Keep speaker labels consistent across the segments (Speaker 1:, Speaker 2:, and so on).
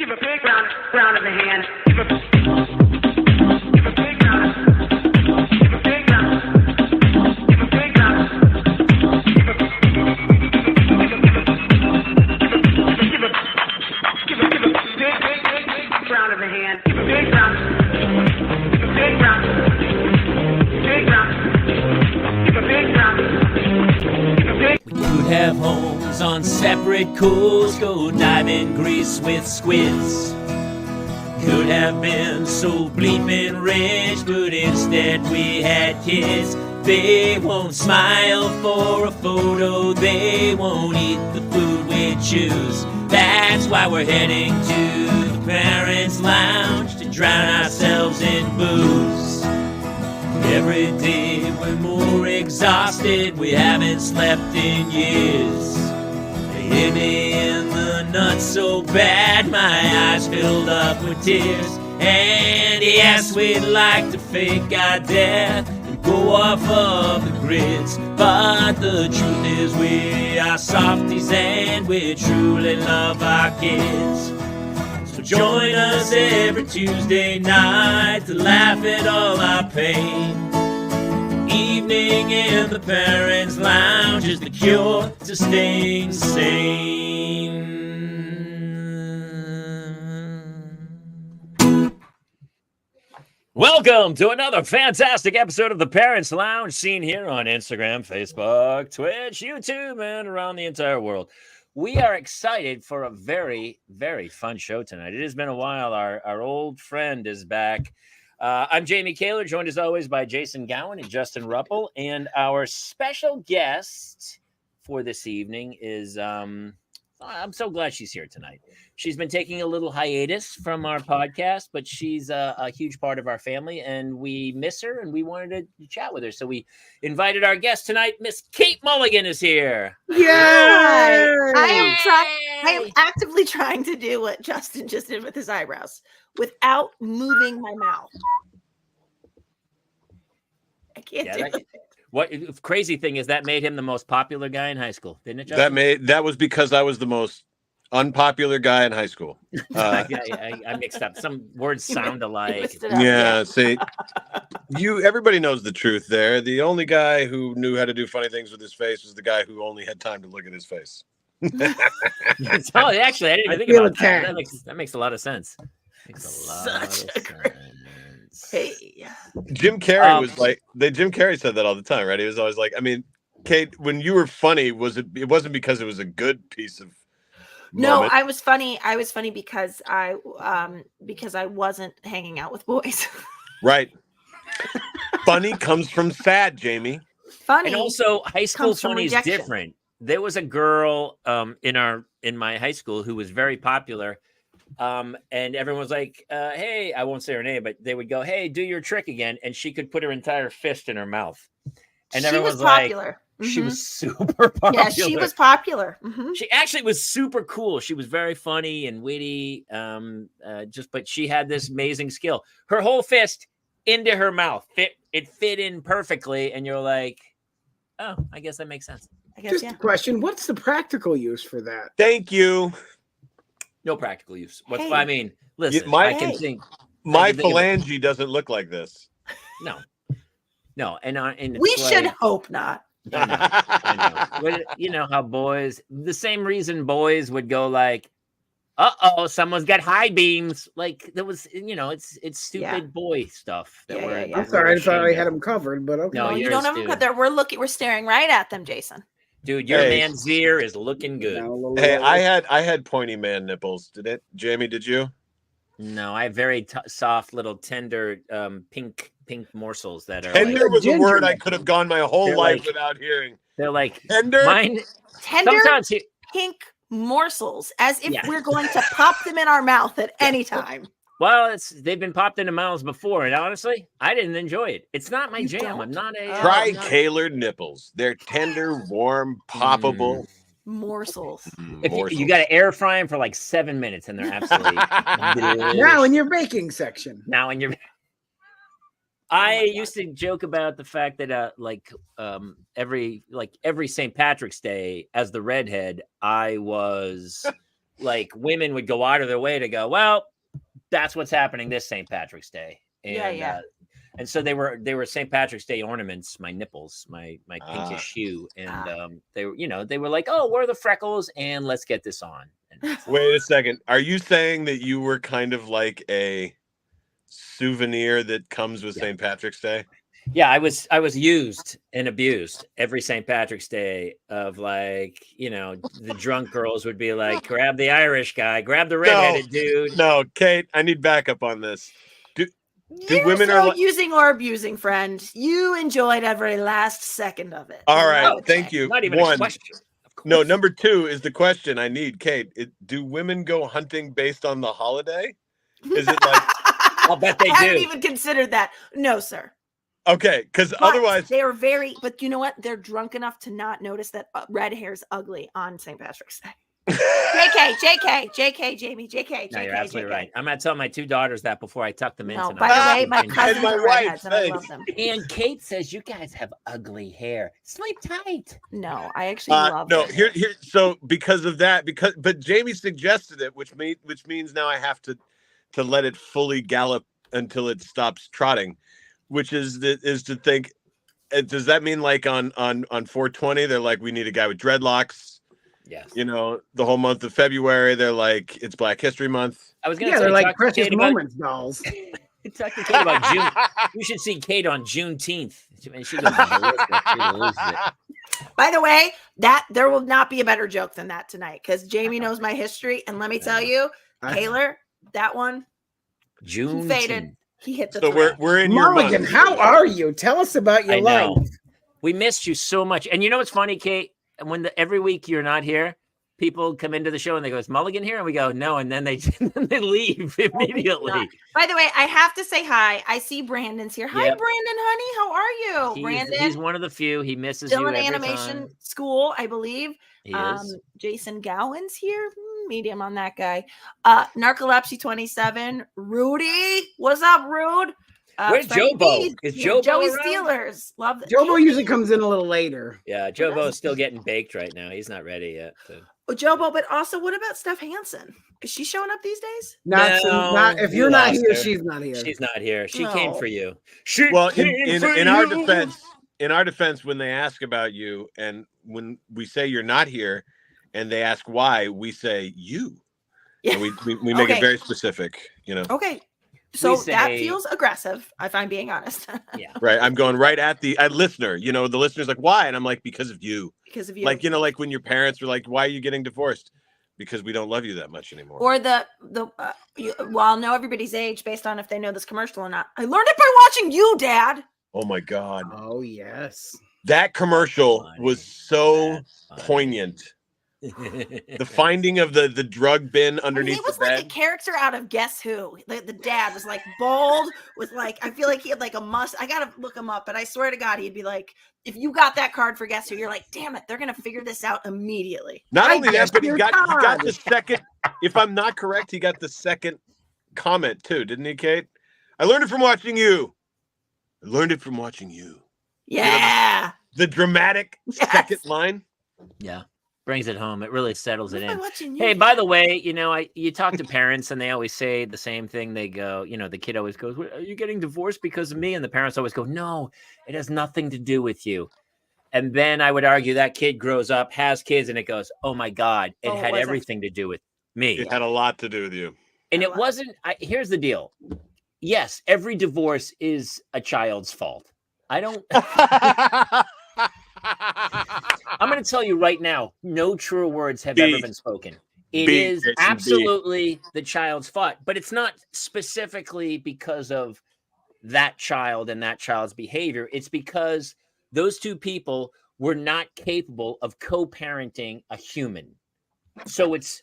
Speaker 1: Give a big round of the hand. Give a big round. Give a big round. Give a big round. Give a big round. Give a big round of the hand. Give a big round. Give a big round. Big round. Give a big round. Give a big.
Speaker 2: We could have homes on separate coasts, go dive in Greece with squids. Could have been so bleeping rich, but instead we had kids. They won't smile for a photo, they won't eat the food we choose. That's why we're heading to the Parents' Lounge to drown ourselves in booze. Every day we're more exhausted, we haven't slept in years. They hit me in the nuts so bad, my eyes filled up with tears. And yes, we'd like to fake our death and go off of the grids, but the truth is we are softies and we truly love our kids. So join us every Tuesday night to laugh at all our pain. Evening in the Parents' Lounge is the cure to staying sane. Welcome to another fantastic episode of the Parents' Lounge, seen here on Instagram, Facebook, Twitch, YouTube, and around the entire world. We are excited for a very, very fun show tonight. It has been a while. Our old friend is back. I'm Jamie Kaler, joined as always by Jason Gowan and Justin Ruppel. And our special guest for this evening is, I'm so glad she's here tonight. She's been taking a little hiatus from our podcast, but she's a huge part of our family, and we miss her, and we wanted to chat with her. So we invited our guest tonight. Miss Kate Mulligan is here.
Speaker 3: Yeah, I am actively trying to do what Justin just did with his eyebrows without moving my mouth. I can't do it.
Speaker 2: What crazy thing is that made him the most popular guy in high school, didn't it, Justin?
Speaker 4: That was because I was the most unpopular guy in high school.
Speaker 2: I mixed up. Some words sound alike.
Speaker 4: Yeah, see, everybody knows the truth there. The only guy who knew how to do funny things with his face was the guy who only had time to look at his face.
Speaker 2: Oh, actually, I didn't even think about that. That makes a lot of sense.
Speaker 3: Hey,
Speaker 4: Jim Carrey was like, Jim Carrey said that all the time, right? He was always like, I mean, Kate, when you were funny, it wasn't because it was a good piece of moment.
Speaker 3: No, I was funny because I wasn't hanging out with boys.
Speaker 4: Right. Funny comes from sad, Jamie.
Speaker 3: Funny.
Speaker 2: And also high school funny is different. There was a girl in my high school who was very popular. And everyone was like, hey, I won't say her name, but they would go, hey, do your trick again. And she could put her entire fist in her mouth. And everyone was popular. Like, she was super popular.
Speaker 3: Yeah, she was popular. Mm-hmm.
Speaker 2: She actually was super cool. She was very funny and witty. But she had this amazing skill. Her whole fist into her mouth. It fit in perfectly. And you're like, oh, I guess that makes sense.
Speaker 5: Just a question. What's the practical use for that?
Speaker 4: Thank you.
Speaker 2: No practical use. I mean, listen,
Speaker 4: my phalange doesn't look like this.
Speaker 2: No. And
Speaker 3: we should hope not.
Speaker 2: I know. But you know how boys, the same reason boys would go like, uh-oh, someone's got high beams. Like there was, it's stupid boy stuff.
Speaker 5: I'm sorry, I thought I had them covered, but okay.
Speaker 3: No, you don't have them covered. We're staring right at them, Jason.
Speaker 2: Dude, your man's ear is looking good.
Speaker 4: Hey, I had pointy man nipples. Did it? Jamie, did you?
Speaker 2: No, I have very soft little tender pink morsels that are
Speaker 4: tender was a word I could have gone my whole life without hearing.
Speaker 2: They're like
Speaker 4: tender.
Speaker 3: Tender pink morsels, as if we're going to pop them in our mouth at any time.
Speaker 2: Well, they've been popped into mouths before, and honestly, I didn't enjoy it. It's not my jam. I'm not a
Speaker 4: try tailored nipples. They're tender, warm, poppable
Speaker 3: morsels.
Speaker 2: You got to air fry them for like 7 minutes, and they're absolutely delicious.
Speaker 5: Now in your baking section.
Speaker 2: I used to joke about the fact that every St. Patrick's Day, as the redhead, I was like women would go out of their way to go, well, that's what's happening this St. Patrick's Day. And, and so they were St. Patrick's Day ornaments, my nipples, my pinkish hue. And they were, they were like, oh, where are the freckles? And let's get this on.
Speaker 4: Wait a second. Are you saying that you were kind of like a souvenir that comes with St. Patrick's Day?
Speaker 2: Yeah, I was used and abused every St. Patrick's Day of like, the drunk girls would be like, grab the Irish guy, grab the redheaded dude.
Speaker 4: No, Kate, I need backup on this. Do women
Speaker 3: so using or abusing, friend? You enjoyed every last second of it.
Speaker 4: All right, thank you.
Speaker 2: Not even a question.
Speaker 4: No, number 2 is the question I need, Kate. Do women go hunting based on the holiday? Is it like?
Speaker 2: I'll bet they do.
Speaker 3: I haven't even considered that. No, sir.
Speaker 4: Okay, because otherwise
Speaker 3: they are very. But you know what? They're drunk enough to not notice that red hair's ugly on St. Patrick's Day. JK, Jamie, JK.
Speaker 2: No, you're absolutely right. I'm gonna tell my 2 daughters that before I tuck them in tonight.
Speaker 3: By the way, my cousins are redheads, and I love them.
Speaker 2: And Kate says you guys have ugly hair. Sleep tight.
Speaker 3: No, I actually love.
Speaker 4: No, here. So because of that, but Jamie suggested it, which means now I have to let it fully gallop until it stops trotting, which is to think. Does that mean like on 420 they're like, we need a guy with dreadlocks?
Speaker 2: Yes.
Speaker 4: The whole month of February, they're like, it's Black History Month.
Speaker 2: I was going to say,
Speaker 5: they're like precious moments dolls.
Speaker 2: Talk to Kate about June. You should see Kate on Juneteenth. She goes ballistic.
Speaker 3: By the way, there will not be a better joke than that tonight because Jamie knows my history, and let me tell you, Taylor, that one,
Speaker 2: June
Speaker 3: faded. He hit the.
Speaker 4: So we're in
Speaker 5: Mulligan,
Speaker 4: your month.
Speaker 5: how are you? Tell us about your life.
Speaker 2: We missed you so much, and what's funny, Kate? When every week you're not here, people come into the show and they go, "Is Mulligan here?" And we go, "No," and then they leave immediately.
Speaker 3: By the way, I have to say hi. I see Brandon's here. Hi, Brandon, honey. How are you, Brandon?
Speaker 2: He's one of the few. He misses
Speaker 3: Still
Speaker 2: you
Speaker 3: in
Speaker 2: every
Speaker 3: animation
Speaker 2: time.
Speaker 3: school, I believe.
Speaker 2: He is.
Speaker 3: Jason Gowan's here. Medium on that guy. Narcolepsy 27. Rudy, what's up, Rude?
Speaker 2: Where's Jobo? Is Jobo
Speaker 3: Joey
Speaker 2: around?
Speaker 3: Steelers. Love that.
Speaker 5: Jobo usually comes in a little later.
Speaker 2: Yeah, Jobo's still getting baked right now. He's not ready yet. So.
Speaker 3: Oh, Jobo, but also, what about Steph Hansen? Is she showing up these days?
Speaker 5: Not if you're not here, she's not here.
Speaker 2: She's not here. She
Speaker 3: No.
Speaker 2: came for you.
Speaker 4: In our defense, when they ask about you, and when we say you're not here, and they ask why, we say you.
Speaker 3: Yeah.
Speaker 4: And we make it very specific.
Speaker 3: Okay. So that feels aggressive, if I'm being honest.
Speaker 2: Yeah.
Speaker 4: Right. I'm going right at the listener. The listener's like, why? And I'm like, because of you.
Speaker 3: Because of you.
Speaker 4: Like, like when your parents were like, why are you getting divorced? Because we don't love you that much anymore.
Speaker 3: Or I'll know everybody's age based on if they know this commercial or not. I learned it by watching you, Dad.
Speaker 4: Oh my God.
Speaker 5: Oh yes.
Speaker 4: That commercial was so poignant. The finding of the drug bin underneath
Speaker 3: he was
Speaker 4: the bed.
Speaker 3: like a character out of Guess Who. The dad was like bold with like, I feel like he had like a must. I gotta look him up, but I swear to God, he'd be like, if you got that card for Guess Who, you're like, damn it, they're gonna figure this out immediately.
Speaker 4: Not only that, but he got the second. If I'm not correct, he got the second comment too, didn't he, Kate? I learned it from watching you. I learned it from watching you.
Speaker 3: Yeah.
Speaker 4: The dramatic second line.
Speaker 2: Yeah. Brings it home. It really settles it in.
Speaker 3: Hey,
Speaker 2: by the way, you talk to parents and they always say the same thing. They go, the kid always goes, "Are you getting divorced because of me?" And the parents always go, "No, it has nothing to do with you." And then I would argue that kid grows up, has kids, and it goes, "Oh my God, it had everything to do with me.
Speaker 4: It had a lot to do with you."
Speaker 2: And it wasn't. Here's the deal. Yes, every divorce is a child's fault. I don't. I'm going to tell you right now, no truer words have ever been spoken. It is absolutely the child's fault, but it's not specifically because of that child and that child's behavior. It's because those two people were not capable of co-parenting a human. So it's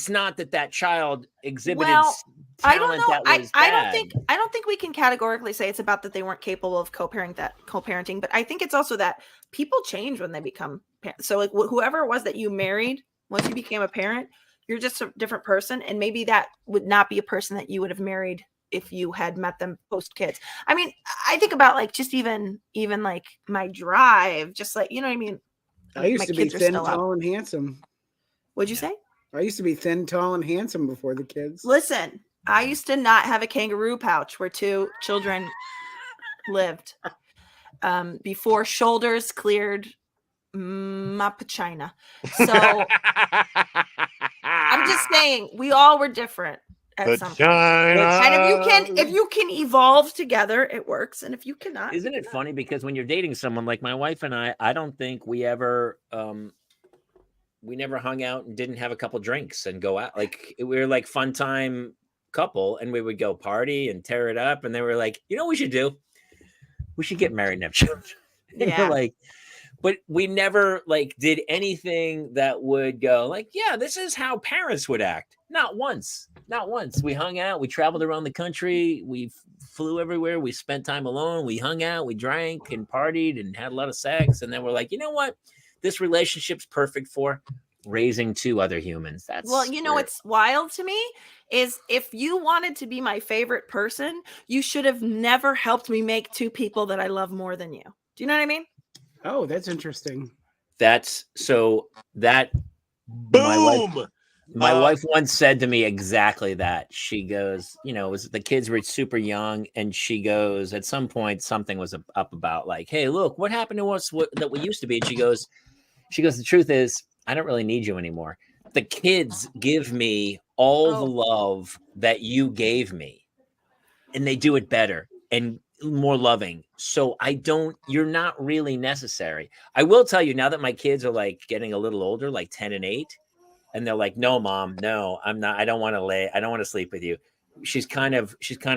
Speaker 2: not that child exhibited talent
Speaker 3: I don't know.
Speaker 2: that was
Speaker 3: I
Speaker 2: bad.
Speaker 3: don't think we can categorically say it's about that they weren't capable of co-parenting, but I think it's also that people change when they become parents. So like whoever it was that you married, once you became a parent, you're just a different person, and maybe that would not be a person that you would have married if you had met them post kids. I mean, I think about like just even like my drive, just like, you know what I mean?
Speaker 5: I used to be thin, tall, and handsome.
Speaker 3: What'd you say?
Speaker 5: I used to be thin, tall, and handsome before the kids.
Speaker 3: Listen, I used to not have a kangaroo pouch where 2 children lived. Before shoulders cleared my vagina. So I'm just saying, we all were different at some point. And if you can evolve together, it works. And if you cannot,
Speaker 2: Isn't it funny? Because when you're dating someone like my wife and I don't think we ever we never hung out and didn't have a couple drinks and go out. Like we were like fun time couple, and we would go party and tear it up. And they were like, you know what we should do? We should get married and have children. And
Speaker 3: Yeah.
Speaker 2: we're like, but we never like did anything that would go like, yeah, this is how parents would act. Not once. We hung out. We traveled around the country. We flew everywhere. We spent time alone. We hung out. We drank and partied and had a lot of sex. And then we're like, you know what? This relationship's perfect for raising 2 other humans.
Speaker 3: Well, you know what's wild to me is if you wanted to be my favorite person, you should have never helped me make 2 people that I love more than you. Do you know what I mean?
Speaker 5: Oh, that's interesting.
Speaker 2: That's so that
Speaker 4: Boom.
Speaker 2: my wife once said to me exactly that. She goes, you know, the kids were super young, and she goes, at some point, something was up about like, hey, look, what happened to us that we used to be? And she goes, the truth is, I don't really need you anymore. The kids give me all the love that you gave me, and they do it better and more loving. So you're not really necessary. I will tell you now that my kids are like getting a little older, like 10 and 8, and they're like, no, mom, no, I'm not. I don't want to sleep with you. She's kind of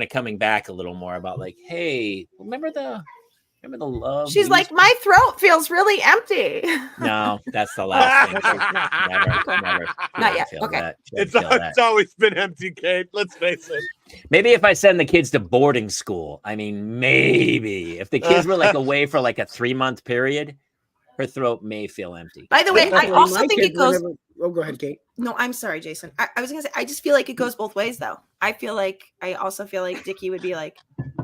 Speaker 2: coming back a little more about like, hey, remember the love?
Speaker 3: She's like, my throat feels really empty.
Speaker 2: No, that's the last thing. Never.
Speaker 3: Not yet. Okay.
Speaker 4: It's always been empty, Kate. Let's face it.
Speaker 2: Maybe if I send the kids to boarding school, I mean, maybe if the kids were like away for like a 3-month period, her throat may feel empty.
Speaker 3: By the way, I also think it goes.
Speaker 5: Oh, go ahead, Kate.
Speaker 3: No, I'm sorry, Jason. I was gonna say, I just feel like it goes both ways, though. I also feel like Dickie would be like,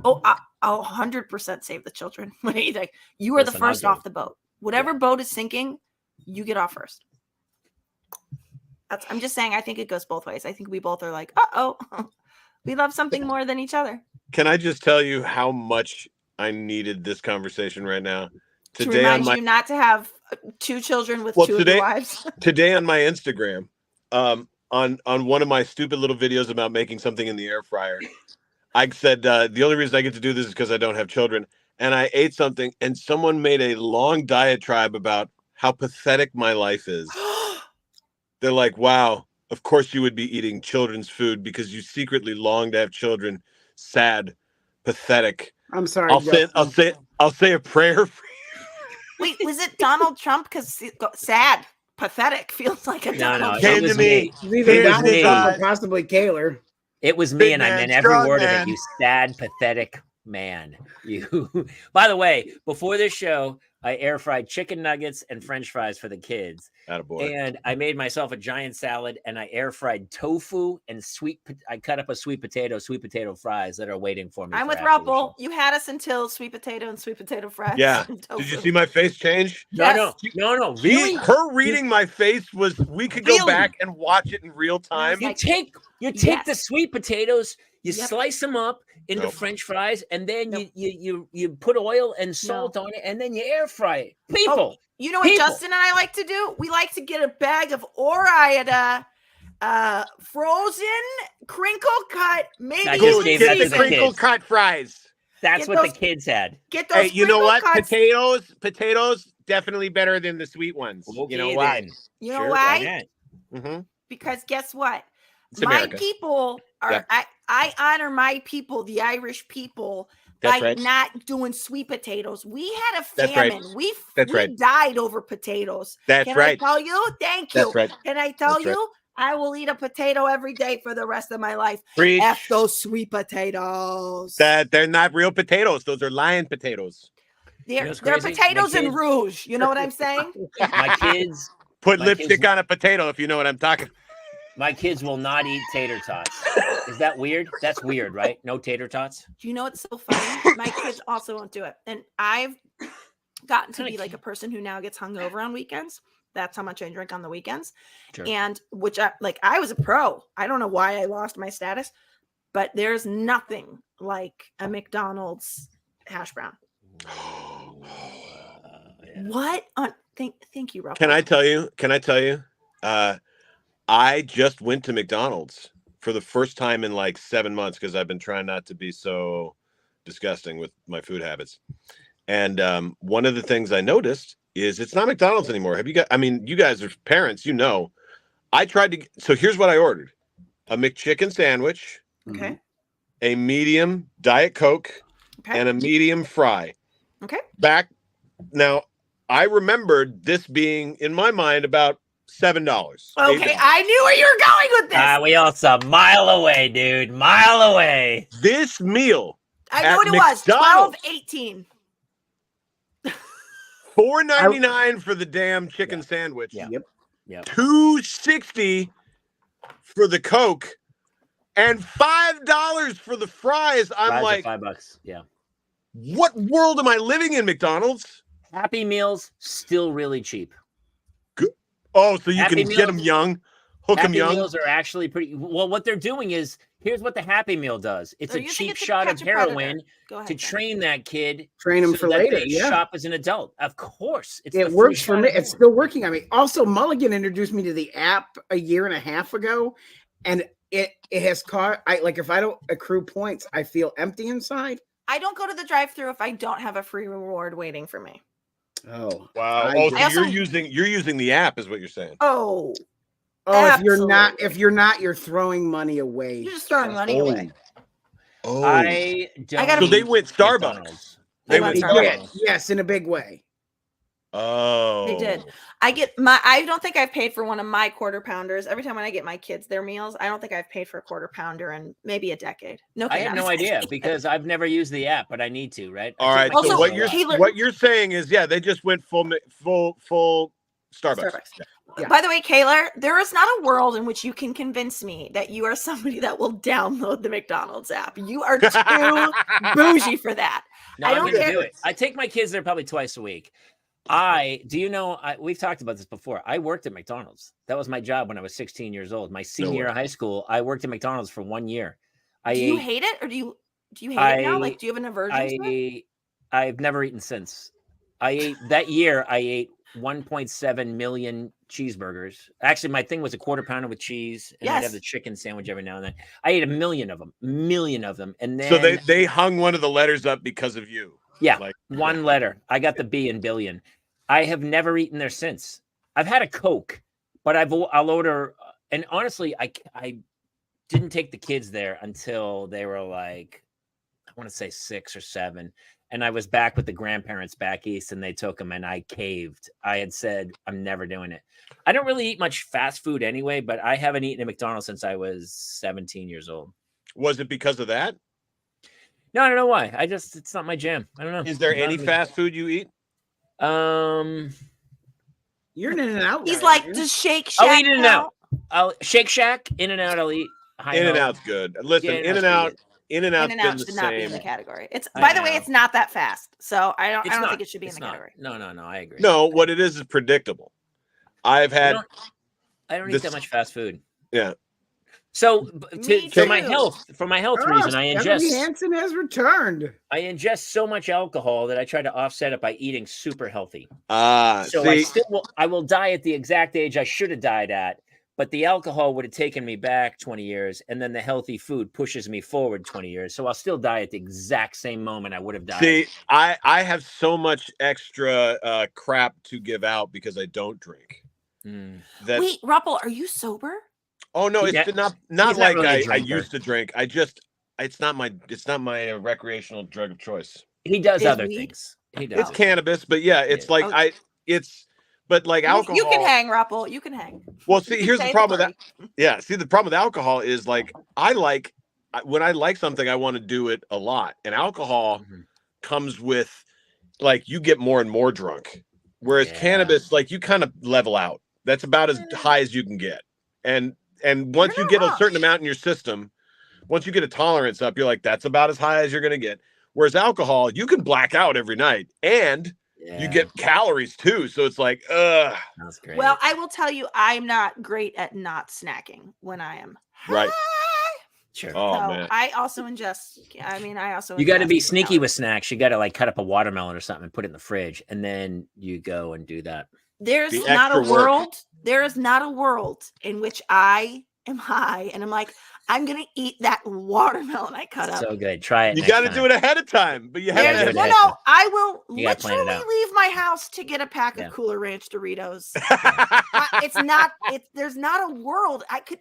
Speaker 3: "Oh, I'll 100% save the children." When he's like, "You are the first off the boat. Whatever boat is sinking, you get off first." I'm just saying. I think it goes both ways. I think we both are like, we love something more than each other.
Speaker 4: Can I just tell you how much I needed this conversation right now?
Speaker 3: To remind you not to have 2 children with 2 of your wives.
Speaker 4: Today on my Instagram, on one of my stupid little videos about making something in the air fryer, I said the only reason I get to do this is because I don't have children. And I ate something, and someone made a long diatribe about how pathetic my life is. They're like, wow, of course you would be eating children's food because you secretly long to have children. Sad, pathetic.
Speaker 5: I'm sorry.
Speaker 4: I'll say a prayer for you.
Speaker 3: Wait, was it Donald Trump? Because sad, pathetic feels like a Donald Trump.
Speaker 4: Came to me.
Speaker 5: Either Donald Trump or possibly Kaler.
Speaker 2: It was me, and I meant every word of it. You sad, pathetic man. You. By the way, before this show, I air fried chicken nuggets and French fries for the kids.
Speaker 4: Attaboy.
Speaker 2: And I made myself a giant salad, and I air fried tofu and I cut up a sweet potato fries that are waiting for me.
Speaker 3: I'm with Ruppel. You had us until sweet potato and sweet potato fries.
Speaker 4: Yeah. Did you see my face change?
Speaker 2: No. Really?
Speaker 4: Her reading my face was. We could go back and watch it in real time.
Speaker 2: You take the sweet potatoes. You slice them up into French fries, and then you put oil and salt on it, and then you air fry it. People,
Speaker 3: you know what Justin and I like to do? We like to get a bag of Ore-Ida frozen crinkle cut, maybe
Speaker 4: the crinkle cut fries.
Speaker 2: That's what the kids had.
Speaker 3: Get those.
Speaker 4: Hey, you know what? Potatoes definitely better than the sweet ones.
Speaker 2: Okay,
Speaker 4: you know why?
Speaker 3: You know why?
Speaker 4: Mm-hmm.
Speaker 3: Because guess what?
Speaker 4: It's
Speaker 3: my
Speaker 4: America.
Speaker 3: People are. Yeah. I honor my people, the Irish people, by not doing sweet potatoes. We had a famine. We died over potatoes.
Speaker 4: That's right.
Speaker 3: Can I tell you? Thank you.
Speaker 4: That's right.
Speaker 3: Can I tell you? I will eat a potato every day for the rest of my life.
Speaker 4: Preach.
Speaker 3: F those sweet potatoes.
Speaker 4: They're not real potatoes. Those are lion potatoes.
Speaker 3: They're potatoes in rouge. You know what I'm saying?
Speaker 2: My kids
Speaker 4: put lipstick on a potato, if you know what I'm talking.
Speaker 2: My kids will not eat tater tots. Is that weird? That's weird, right? No tater tots.
Speaker 3: Do you know what's so funny? My kids also won't do it. And I've gotten to be like a person who now gets hungover on weekends. That's how much I drink on the weekends.
Speaker 2: Sure.
Speaker 3: And which I was a pro. I don't know why I lost my status, but there's nothing like a McDonald's hash brown. What on thank you, Rob.
Speaker 4: Can I tell you? I just went to McDonald's for the first time in like 7 months because I've been trying not to be so disgusting with my food habits. And one of the things I noticed is it's not McDonald's anymore. Have you got? I mean, you guys are parents, you know. I tried to. So here's what I ordered: a McChicken sandwich,
Speaker 3: Okay.
Speaker 4: a medium Diet Coke,
Speaker 3: Okay.
Speaker 4: and a medium fry.
Speaker 3: Okay.
Speaker 4: Back now, I remembered this being in my mind about $7.
Speaker 3: Okay, I knew where you were going with this.
Speaker 2: We also a mile away, dude. Mile away.
Speaker 4: This meal,
Speaker 3: I know
Speaker 4: at
Speaker 3: what it was.
Speaker 4: McDonald's.
Speaker 3: 12.18.
Speaker 4: $4.99 for the damn chicken sandwich.
Speaker 2: Yeah.
Speaker 5: Yep.
Speaker 4: $2.60 for the Coke, and $5 for the fries. I'm
Speaker 2: Fries are
Speaker 4: like,
Speaker 2: $5. Yeah.
Speaker 4: what world am I living in, McDonald's?
Speaker 2: Happy Meals still really cheap.
Speaker 4: Oh, so you
Speaker 2: Happy
Speaker 4: can get them
Speaker 2: Meals-
Speaker 4: young, hook them
Speaker 2: Happy
Speaker 4: young.
Speaker 2: Meals are actually pretty. Well, what they're doing is here's what the Happy Meal does. It's
Speaker 3: So
Speaker 2: a
Speaker 3: you think
Speaker 2: cheap
Speaker 3: it's to
Speaker 2: shot of
Speaker 3: catch a predator.
Speaker 2: heroin
Speaker 3: Go ahead,
Speaker 2: to
Speaker 3: Ben.
Speaker 2: train that kid.
Speaker 5: Train them
Speaker 2: so
Speaker 5: for
Speaker 2: that
Speaker 5: later.
Speaker 2: they
Speaker 5: Yeah.
Speaker 2: shop as an adult. Of course, it's the
Speaker 5: It
Speaker 2: free
Speaker 5: works
Speaker 2: shot
Speaker 5: for
Speaker 2: of
Speaker 5: me. It's
Speaker 2: heroin.
Speaker 5: still working on me. Also, Mulligan introduced me to the app a year and a half ago, and it has caught. If I don't accrue points, I feel empty inside.
Speaker 3: I don't go to the drive-through if I don't have a free reward waiting for me.
Speaker 5: Oh
Speaker 4: Wow.
Speaker 5: I
Speaker 4: Oh,
Speaker 5: do.
Speaker 4: so
Speaker 3: I also-
Speaker 4: you're using the app, is what you're saying.
Speaker 3: Oh,
Speaker 5: Oh, if you're not,
Speaker 3: absolutely.
Speaker 5: you're throwing money away.
Speaker 3: you're just throwing money away.
Speaker 4: Oh.
Speaker 2: I don't.
Speaker 3: gotta-
Speaker 4: So they
Speaker 2: eat
Speaker 4: went Starbucks.
Speaker 2: McDonald's.
Speaker 3: They
Speaker 4: They
Speaker 3: went
Speaker 4: went
Speaker 3: Starbucks.
Speaker 4: Starbucks.
Speaker 5: Yes, in a big way.
Speaker 4: Oh.
Speaker 3: They did. I don't think I've paid for one of my quarter pounders. Every time when I get my kids their meals, I don't think I've paid for a quarter pounder in maybe a decade. No,
Speaker 2: I
Speaker 3: kidding,
Speaker 2: had
Speaker 3: I'm
Speaker 2: no
Speaker 3: just
Speaker 2: idea
Speaker 3: kidding.
Speaker 2: because I've never used the app, but I need to. Right.
Speaker 4: All right.
Speaker 3: Also,
Speaker 4: So
Speaker 3: Taylor-
Speaker 4: what you're saying is, yeah, they just went full Starbucks.
Speaker 5: Yeah.
Speaker 3: By the way, Kayla, there is not a world in which you can convince me that you are somebody that will download the McDonald's app. You are too bougie for that.
Speaker 2: No,
Speaker 3: I
Speaker 2: I'm
Speaker 3: don't
Speaker 2: going to
Speaker 3: care.
Speaker 2: do it. I take my kids there probably twice a week. We've talked about this before. I worked at McDonald's. That was my job when I was 16 years old. My senior year of high school, I worked at McDonald's for 1 year.
Speaker 3: Do you hate it, or do you hate it now? Like, do you have an aversion to it?
Speaker 2: I've never eaten since. I ate 1.7 million cheeseburgers. Actually, my thing was a quarter pounder with cheese, and I'd
Speaker 3: Yes.
Speaker 2: have the chicken sandwich every now and then. I ate a million of them, and then
Speaker 4: So they hung one of the letters up because of you.
Speaker 2: yeah,
Speaker 4: Like,
Speaker 2: one letter. I got the B in billion. I have never eaten there since. I've had a Coke, but I'll order. And honestly, I didn't take the kids there until they were like, I want to say 6 or 7. And I was back with the grandparents back east, and they took them, and I caved. I had said, I'm never doing it. I don't really eat much fast food anyway, but I haven't eaten at McDonald's since I was 17 years old.
Speaker 4: Was it because of that?
Speaker 2: No, I don't know why. It's not my jam. I don't know.
Speaker 4: Is there
Speaker 2: Not
Speaker 4: any
Speaker 2: me.
Speaker 4: fast food you eat?
Speaker 5: You're an in and out.
Speaker 3: He's
Speaker 5: guy,
Speaker 3: like,
Speaker 5: aren't you?
Speaker 3: does Shake Shack
Speaker 2: I'll eat In and
Speaker 3: count?
Speaker 2: Out. I'll Shake Shack, In and Out. I'll eat.
Speaker 4: In and Out's good. Listen,
Speaker 2: Yeah,
Speaker 4: In and Out. In and Out's
Speaker 3: In and
Speaker 4: been
Speaker 3: Out
Speaker 4: the
Speaker 3: should not be in the
Speaker 4: same.
Speaker 3: category. It's
Speaker 2: I
Speaker 3: by the way,
Speaker 2: know.
Speaker 3: it's not that fast. So I don't
Speaker 2: It's not.
Speaker 3: think it should be in
Speaker 2: It's
Speaker 3: the
Speaker 2: not.
Speaker 3: category.
Speaker 2: No, I agree.
Speaker 4: No, what it is predictable. I've
Speaker 2: I
Speaker 4: had
Speaker 2: don't eat
Speaker 4: this-
Speaker 2: that much fast food.
Speaker 4: Yeah.
Speaker 2: So
Speaker 3: Me
Speaker 2: for my
Speaker 3: too.
Speaker 2: health,
Speaker 5: Oh,
Speaker 2: reason,
Speaker 5: Stephanie Hansen has returned.
Speaker 2: I ingest so much alcohol that I try to offset it by eating super healthy. So
Speaker 4: see,
Speaker 2: I will die at the exact age I should have died at, but the alcohol would have taken me back 20 years, and then the healthy food pushes me forward 20 years. So I'll still die at the exact same moment I would have died.
Speaker 4: see, I have so much extra crap to give out because I don't drink.
Speaker 2: Mm.
Speaker 4: That
Speaker 3: Wait, Ruppel, are you sober?
Speaker 4: oh no, it's
Speaker 2: Yeah.
Speaker 4: not
Speaker 2: He's not
Speaker 4: like
Speaker 2: really a
Speaker 4: I
Speaker 2: drinker.
Speaker 4: used to drink. It's not my recreational drug of choice.
Speaker 2: He does
Speaker 3: Is
Speaker 2: other
Speaker 3: weed?
Speaker 2: things. He does.
Speaker 4: It's cannabis, but yeah, it's
Speaker 2: Yeah.
Speaker 4: like but like alcohol.
Speaker 3: You can hang, Ruppel. You can hang.
Speaker 4: Well,
Speaker 3: You
Speaker 4: see,
Speaker 3: can
Speaker 4: here's the
Speaker 3: stay
Speaker 4: problem with
Speaker 3: party.
Speaker 4: that. Yeah, see, the problem with alcohol is like when I like something, I want to do it a lot, and alcohol
Speaker 2: Mhm.
Speaker 4: comes with like you get more and more drunk, whereas
Speaker 2: Yeah.
Speaker 4: cannabis, like you kind of level out. That's about as high as you can get, and once
Speaker 3: You're
Speaker 4: you
Speaker 3: not
Speaker 4: get a
Speaker 3: wrong.
Speaker 4: certain amount in your system, once you get a tolerance up, you're like that's about as high as you're gonna get. Whereas alcohol, you can black out every night, and you get calories too. So it's like,
Speaker 2: That's great.
Speaker 3: Well, I will tell you, I'm not great at not snacking when I am
Speaker 4: Right.
Speaker 3: high.
Speaker 2: sure.
Speaker 4: oh
Speaker 3: So
Speaker 4: man.
Speaker 3: I also ingest. I mean, I also.
Speaker 2: You got to
Speaker 3: ingest
Speaker 2: be
Speaker 3: some
Speaker 2: sneaky
Speaker 3: calories.
Speaker 2: with snacks. You got to like cut up a watermelon or something and put it in the fridge, and then you go and do that.
Speaker 3: There's
Speaker 4: The
Speaker 3: not a
Speaker 4: extra work.
Speaker 3: world. There is not a world in which I am high and I'm like, I'm gonna eat that watermelon I cut up.
Speaker 2: So good. Try it.
Speaker 4: You got to do it ahead of time, but you have
Speaker 2: gotta
Speaker 4: to
Speaker 2: do it
Speaker 3: No,
Speaker 2: ahead.
Speaker 3: no, I will
Speaker 2: You gotta plan it
Speaker 3: literally
Speaker 2: out.
Speaker 3: leave my house to get a pack
Speaker 2: Yeah.
Speaker 3: of Cooler Ranch Doritos. It's not. There's not a world. I could.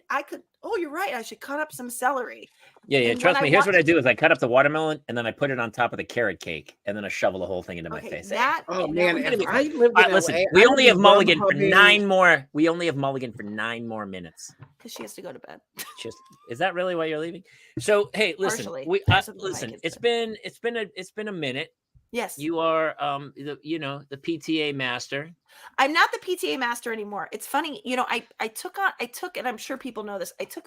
Speaker 3: Oh, you're right. I should cut up some celery.
Speaker 2: Yeah.
Speaker 3: And
Speaker 2: Trust
Speaker 3: when
Speaker 2: me.
Speaker 3: I
Speaker 2: Here's
Speaker 3: want
Speaker 2: what I do: is I cut up the watermelon and then I put it on top of the carrot cake, and then I shovel the whole thing into my
Speaker 3: Okay,
Speaker 2: face.
Speaker 3: that.
Speaker 5: Oh
Speaker 3: you
Speaker 5: man,
Speaker 3: know,
Speaker 2: gonna
Speaker 5: if
Speaker 2: be
Speaker 5: I
Speaker 2: fine.
Speaker 5: lived
Speaker 2: All
Speaker 5: in
Speaker 2: right, listen.
Speaker 5: LA,
Speaker 2: We
Speaker 5: I
Speaker 2: only
Speaker 5: would
Speaker 2: have
Speaker 5: be
Speaker 2: Mulligan for
Speaker 5: Grubhubbing-
Speaker 2: 9 more. We only have Mulligan for 9 more minutes.
Speaker 3: because she has to go to bed.
Speaker 2: Just is that really why you're leaving? So hey, listen.
Speaker 3: Partially.
Speaker 2: Listen.
Speaker 3: Like
Speaker 2: It's been a minute.
Speaker 3: Yes.
Speaker 2: You are the PTA master.
Speaker 3: I'm not the PTA master anymore. It's funny, I took, and I'm sure people know this. I took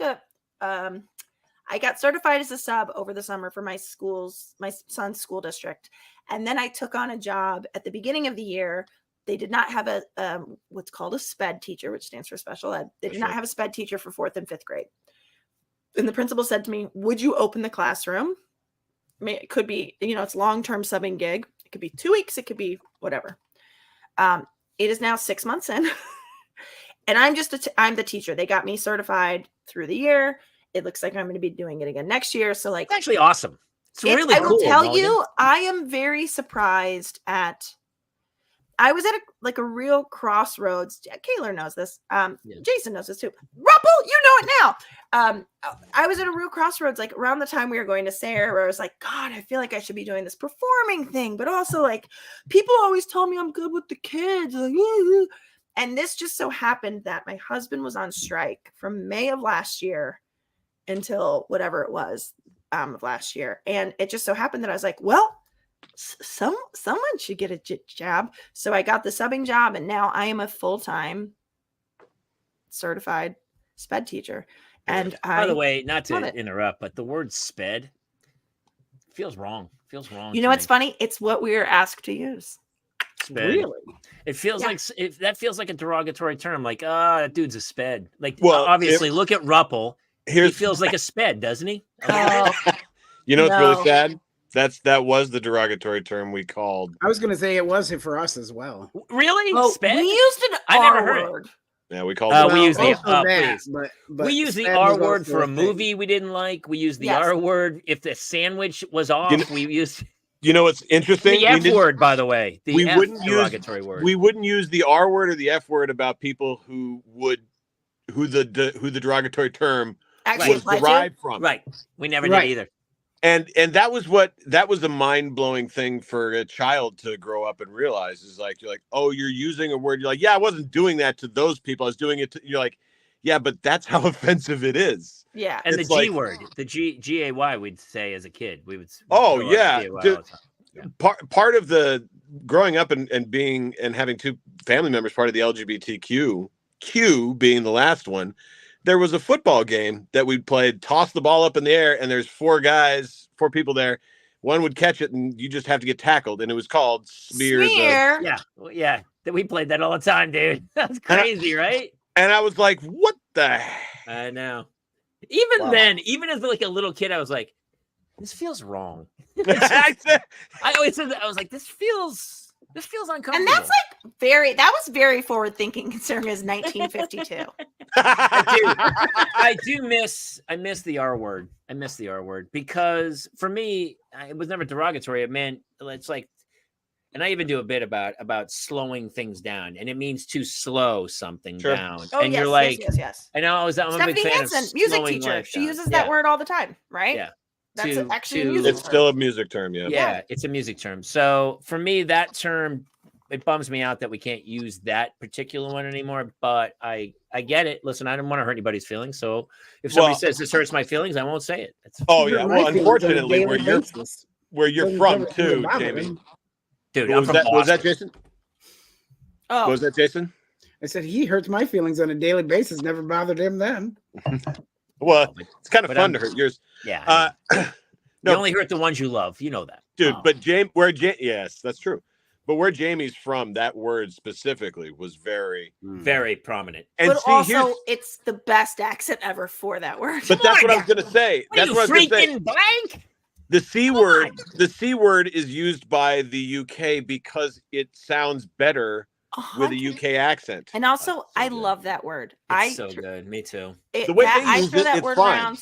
Speaker 3: I got certified as a sub over the summer for my son's school district. And then I took on a job at the beginning of the year. They did not have a what's called a SPED teacher, which stands for special ed. They did not have a SPED teacher for 4th and 5th grade. And the principal said to me, would you open the classroom? I mean, it could be, it's long-term subbing gig. It could be 2 weeks. It could be whatever. It is now 6 months in and I'm the teacher. They got me certified through the year. It looks like I'm going to be doing it again next year. So like,
Speaker 2: It's actually awesome. It's really
Speaker 3: I
Speaker 2: cool.
Speaker 3: will tell
Speaker 2: Mulligan.
Speaker 3: you, I am very surprised I was at a real crossroads. Kaylor knows this. Jason knows this too. Ruppel, you know it now. I was at a real crossroads, like around the time we were going to Sayre, where I was like, God, I feel like I should be doing this performing thing, but also like people always tell me I'm good with the kids. Like, and this just so happened that my husband was on strike from May of last year until whatever it was of last year. And it just so happened that I was like, well, someone should get a job. So I got the subbing job and now I am a full-time certified SPED teacher. And
Speaker 2: by the way, not to
Speaker 3: love it.
Speaker 2: interrupt, but the word SPED feels wrong.
Speaker 3: You know what's funny? It's what we were asked to use.
Speaker 2: SPED.
Speaker 5: Really?
Speaker 2: It feels like that feels like a derogatory term. Like, that dude's a SPED. Like,
Speaker 4: Well,
Speaker 2: obviously, look at Ruppel. He
Speaker 4: Here's
Speaker 2: feels like a SPED, doesn't he?
Speaker 3: Oh,
Speaker 4: you know what's
Speaker 3: No.
Speaker 4: really sad? That was the derogatory term we called.
Speaker 5: I was gonna say it was for us as well.
Speaker 2: Really?
Speaker 3: oh,
Speaker 2: SPED?
Speaker 3: we used an
Speaker 2: I never
Speaker 3: R
Speaker 2: heard it.
Speaker 3: word.
Speaker 4: Yeah, we called
Speaker 2: We
Speaker 4: it.
Speaker 2: use the-
Speaker 5: also
Speaker 2: please.
Speaker 5: but
Speaker 2: We use the
Speaker 5: SPED
Speaker 2: R
Speaker 5: was
Speaker 2: word
Speaker 5: also
Speaker 2: for a
Speaker 5: thing.
Speaker 2: movie we didn't like. We use the
Speaker 3: Yes.
Speaker 2: R word if the sandwich was off.
Speaker 4: You know-
Speaker 2: We used
Speaker 4: You know what's interesting?
Speaker 2: the F word, by the way. The
Speaker 4: we
Speaker 2: F
Speaker 4: wouldn't use-
Speaker 2: derogatory word.
Speaker 4: We wouldn't use the R word or the F word about people who the derogatory term
Speaker 3: Actually
Speaker 4: was
Speaker 3: applied to.
Speaker 4: derived from.
Speaker 2: Right. We never
Speaker 5: Right.
Speaker 2: did either.
Speaker 4: And that was a mind-blowing thing for a child to grow up and realize is like, you're like, oh, you're using a word. You're like, yeah, I wasn't doing that to those people. I was doing it to, you're like, yeah, but that's how offensive it is.
Speaker 3: Yeah.
Speaker 2: And
Speaker 4: It's
Speaker 2: the G
Speaker 4: like-
Speaker 2: word, the G-A-Y, we'd say as a kid. We would.
Speaker 4: Oh,
Speaker 2: throw out
Speaker 4: yeah.
Speaker 2: G-A-Y all
Speaker 4: Dude,
Speaker 2: the time.
Speaker 4: Part of the growing up and being and having two family members part of the LGBTQ, Q being the last one, there was a football game that we played, toss the ball up in the air, and there's four people there. One would catch it, and you just have to get tackled. And it was called smear.
Speaker 3: Smear.
Speaker 2: Yeah. Well, yeah. We played that all the time, dude. That's crazy, right?
Speaker 4: And I was like, what the?
Speaker 2: I know. Even
Speaker 4: Wow.
Speaker 2: then, even as like a little kid, I was like, this feels wrong.
Speaker 4: I said,
Speaker 2: I always said that. I was like, this feels uncomfortable.
Speaker 3: And that's like that was very forward thinking considering it was 1952.
Speaker 2: I miss the R word. I miss the R word because for me, it was never derogatory. It meant it's like, and I even do a bit about slowing things down, and it means to slow something
Speaker 4: Sure.
Speaker 2: down.
Speaker 3: Oh,
Speaker 2: and
Speaker 3: yes,
Speaker 2: you're like,
Speaker 3: yes.
Speaker 2: I know I'm a
Speaker 3: Stephanie
Speaker 2: big fan
Speaker 3: Hansen,
Speaker 2: of
Speaker 3: music
Speaker 2: slowing
Speaker 3: teacher.
Speaker 2: life
Speaker 3: She
Speaker 2: down.
Speaker 3: uses
Speaker 2: Yeah.
Speaker 3: that word all the time, right?
Speaker 2: Yeah.
Speaker 3: That's
Speaker 2: To-
Speaker 3: actually a
Speaker 2: to-
Speaker 3: music
Speaker 4: it's
Speaker 3: term.
Speaker 4: still a music term, yeah.
Speaker 2: Yeah, it's a music term. So for me, that term, it bums me out that we can't use that particular one anymore. But I get it. Listen, I don't want to hurt anybody's feelings. So if somebody
Speaker 4: Well-
Speaker 2: says this hurts my feelings, I won't say it.
Speaker 4: Oh
Speaker 5: Hurt
Speaker 4: yeah.
Speaker 5: my
Speaker 4: Well,
Speaker 5: feelings on a
Speaker 4: unfortunately,
Speaker 5: daily
Speaker 4: where you're
Speaker 5: basis.
Speaker 4: from
Speaker 5: Doesn't
Speaker 4: too,
Speaker 5: bother
Speaker 4: Jamie.
Speaker 5: me.
Speaker 2: Dude,
Speaker 4: Was
Speaker 2: I'm from
Speaker 4: that
Speaker 2: Boston.
Speaker 4: Jason?
Speaker 3: Oh,
Speaker 4: Was that Jason?
Speaker 5: I said he hurts my feelings on a daily basis. Never bothered him then.
Speaker 4: Well, it's kind of
Speaker 2: But
Speaker 4: fun
Speaker 2: I'm-
Speaker 4: to hurt yours.
Speaker 2: Yeah.
Speaker 4: No.
Speaker 2: You only hurt the ones you love. You know that.
Speaker 4: Dude,
Speaker 2: Oh.
Speaker 4: but yes, that's true. But where Jamie's from, that word specifically was very,
Speaker 2: very prominent.
Speaker 4: and
Speaker 3: but
Speaker 4: see,
Speaker 3: also,
Speaker 4: here's,
Speaker 3: it's the best accent ever for that word.
Speaker 4: but that's what I was gonna say. That's what I was gonna say.
Speaker 2: Blank?
Speaker 4: The C word, the C word is used by the UK because it sounds better with a
Speaker 3: 100.
Speaker 4: UK accent.
Speaker 3: And also,
Speaker 2: so
Speaker 3: I
Speaker 2: good.
Speaker 3: love that word.
Speaker 2: It's so good. Me too.
Speaker 4: The way they
Speaker 3: I
Speaker 4: use
Speaker 3: throw
Speaker 4: it,
Speaker 3: that
Speaker 4: it's
Speaker 3: word
Speaker 4: fine.
Speaker 3: around.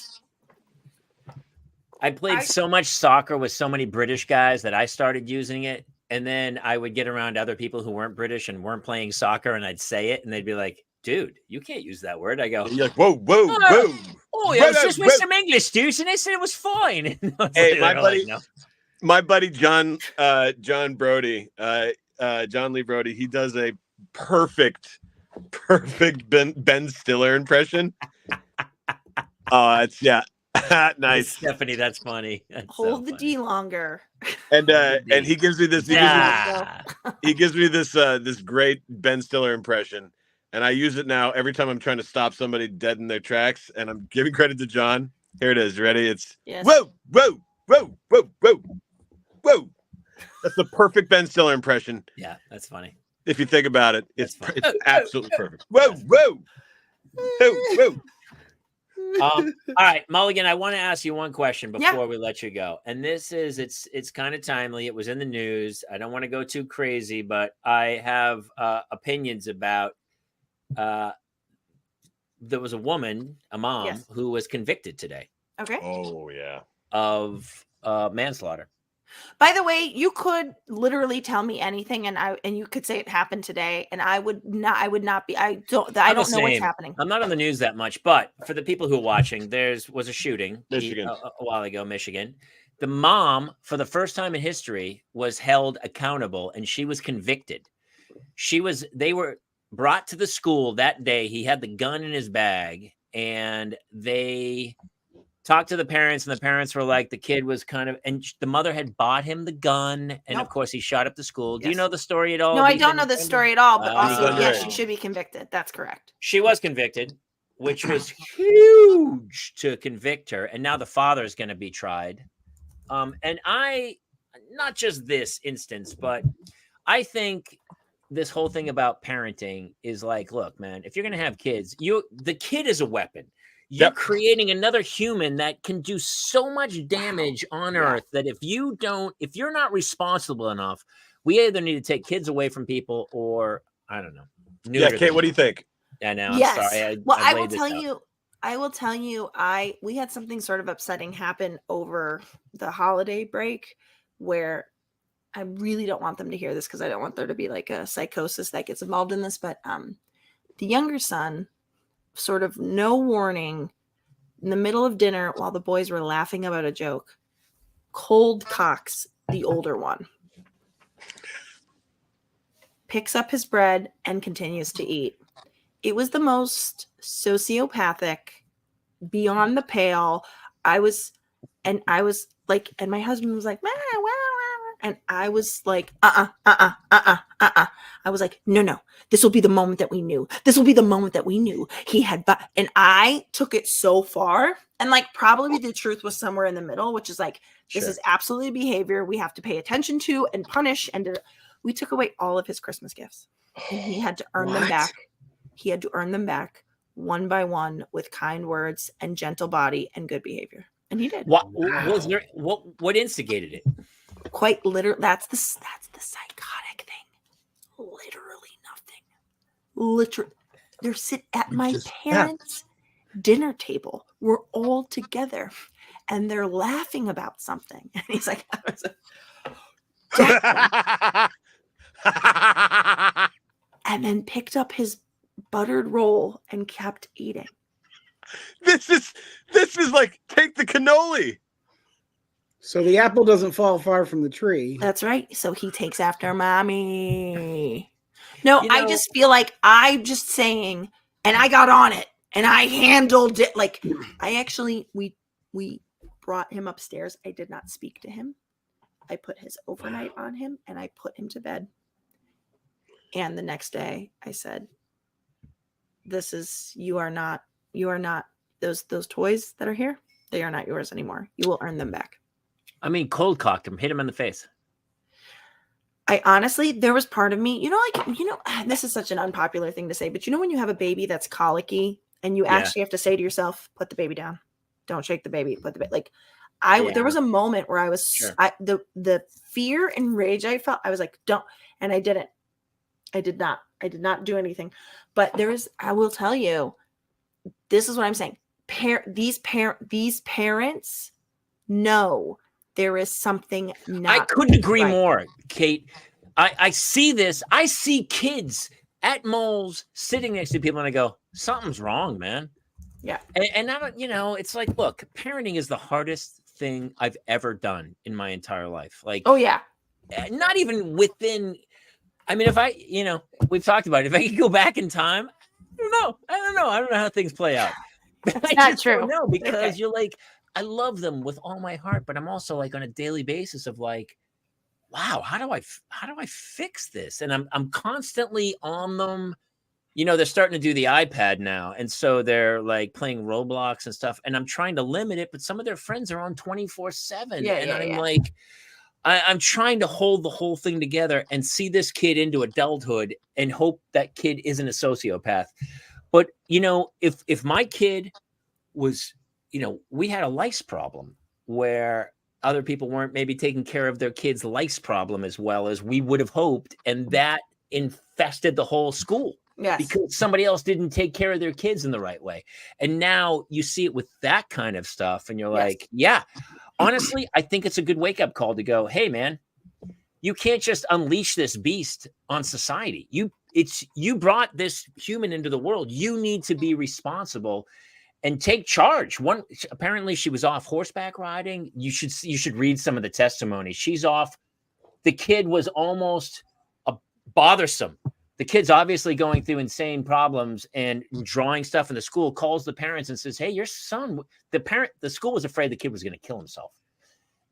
Speaker 2: I played so much soccer with so many British guys that I started using it. And then I would get around other people who weren't British and weren't playing soccer, and I'd say it, and they'd be like, dude, you can't use that word. I go,
Speaker 4: You're like, whoa, whoa, whoa.
Speaker 2: oh, it was just with some English dudes, and they said it was fine.
Speaker 4: Hey, my
Speaker 2: They're
Speaker 4: buddy,
Speaker 2: like, no.
Speaker 4: my buddy John Brody, John Lee Brody, he does a perfect Ben Stiller impression. Oh, it's nice.
Speaker 2: Stephanie, that's funny. That's
Speaker 3: Hold
Speaker 2: so
Speaker 3: the
Speaker 2: funny.
Speaker 3: D longer.
Speaker 4: And he gives me this.
Speaker 2: Yeah.
Speaker 4: He gives me this this great Ben Stiller impression, and I use it now every time I'm trying to stop somebody dead in their tracks. And I'm giving credit to John. Here it is. Ready? It's
Speaker 3: Yes.
Speaker 4: whoa, whoa, whoa, whoa, whoa, whoa. That's the perfect Ben Stiller impression.
Speaker 2: Yeah, that's funny.
Speaker 4: If you think about it, it's
Speaker 2: That's
Speaker 4: it's absolutely perfect. Whoa, whoa, whoa, whoa.
Speaker 2: All right, Mulligan, I want to ask you one question before
Speaker 3: Yeah.
Speaker 2: we let you go. And this is it's kind of timely. It was in the news. I don't want to go too crazy, but I have opinions about there was a woman, a mom,
Speaker 3: Yes.
Speaker 2: who was convicted today
Speaker 3: Okay.
Speaker 4: Oh yeah.
Speaker 2: of manslaughter.
Speaker 3: By the way, you could literally tell me anything, and you could say it happened today, and I would not be. I don't know what's happening.
Speaker 2: I'm not on the news that much, but for the people who are watching, was a shooting
Speaker 4: Michigan.
Speaker 2: a while ago, Michigan. The mom, for the first time in history, was held accountable, and she was convicted. They were brought to the school that day. He had the gun in his bag, and they talked to the parents, and the parents were like, the kid was and the mother had bought him the gun, and of course he shot up the school. Do you know the story at all?
Speaker 3: No, I don't know the story at all, but also,
Speaker 4: Oh.
Speaker 3: yes, she should be convicted. That's correct.
Speaker 2: She was convicted, which was huge to convict her, and now the father is going to be tried. And not just this instance, but I think this whole thing about parenting is like, look, man, if you're going to have kids, the kid is a weapon. You're creating another human that can do so much damage on Earth that if you're not responsible enough, we either need to take kids away from people or, I don't know.
Speaker 4: Kate, what do you think?
Speaker 2: I know.
Speaker 3: Yes.
Speaker 2: I'm sorry.
Speaker 3: I will tell you, we had something sort of upsetting happen over the holiday break where I really don't want them to hear this because I don't want there to be like a psychosis that gets involved in this. But the younger son, sort of no warning, in the middle of dinner while the boys were laughing about a joke, cold cocks the older one, picks up his bread and continues to eat. It was the most sociopathic, beyond the pale. I was like, and my husband was like, wah, wah, wah, and I was like, I was like, no, this will be the moment that we knew. This will be the moment that we knew he had. And I took it so far, and like probably the truth was somewhere in the middle, which is like, this is absolutely behavior we have to pay attention to and punish. And we took away all of his Christmas gifts, and he had to earn them back. He had to earn them back one by one with kind words and gentle body and good behavior. And he did.
Speaker 2: What was there? What instigated it?
Speaker 3: Quite literally, that's the psychotic thing. Literally nothing. Literally, they're sitting at my parents' dinner table. We're all together, and they're laughing about something. And he's like, and then picked up his buttered roll and kept eating.
Speaker 4: This is like, take the cannoli.
Speaker 5: So the apple doesn't fall far from the tree.
Speaker 3: That's right. So he takes after mommy. No, I just feel like I'm just saying, and I got on it and I handled it. Like we brought him upstairs. I did not speak to him. I put his overnight on him and I put him to bed. And the next day I said, you are not those toys that are here. They are not yours anymore. You will earn them back.
Speaker 2: I mean, cold cocked him, hit him in the face.
Speaker 3: I honestly, there was part of me, this is such an unpopular thing to say, but when you have a baby that's colicky and you
Speaker 2: Yeah.
Speaker 3: actually have to say to yourself, put the baby down, don't shake the baby, put the baby, like
Speaker 2: Yeah.
Speaker 3: there was a moment where I was,
Speaker 2: Sure.
Speaker 3: the fear and rage I felt, I was like, don't, and I did not do anything, but I will tell you, this is what I'm saying. These parents know there is something not
Speaker 2: I couldn't agree
Speaker 3: right.
Speaker 2: more, Kate. I see this. I see kids at malls sitting next to people, and I go, something's wrong, man.
Speaker 3: Yeah.
Speaker 2: And I don't, it's like, look, parenting is the hardest thing I've ever done in my entire life. Like,
Speaker 3: oh yeah,
Speaker 2: not even within. I mean, if I, we've talked about it. If I could go back in time, I don't know. I don't know how things play out.
Speaker 3: That's not true.
Speaker 2: No, because
Speaker 3: Okay.
Speaker 2: you're like, I love them with all my heart, but I'm also like on a daily basis of like, wow, how do I fix this? And I'm constantly on them. They're starting to do the iPad now, and so they're like playing Roblox and stuff. And I'm trying to limit it, but some of their friends are on 24/7,
Speaker 3: Yeah,
Speaker 2: and
Speaker 3: yeah,
Speaker 2: I'm
Speaker 3: yeah.
Speaker 2: like, I'm trying to hold the whole thing together and see this kid into adulthood and hope that kid isn't a sociopath. But if my kid was, we had a lice problem where other people weren't maybe taking care of their kids' lice problem as well as we would have hoped, and that infested the whole school.
Speaker 3: Yes.
Speaker 2: Because somebody else didn't take care of their kids in the right way. And now you see it with that kind of stuff, and you're like, yeah, honestly, I think it's a good wake-up call to go, hey, man, you can't just unleash this beast on society. You brought this human into the world. You need to be responsible and take charge. Apparently she was off horseback riding. You should read some of the testimony. She's off. The kid was almost bothersome. The kid's obviously going through insane problems and drawing stuff in the school, calls the parents and says, hey, your son, the school was afraid the kid was going to kill himself.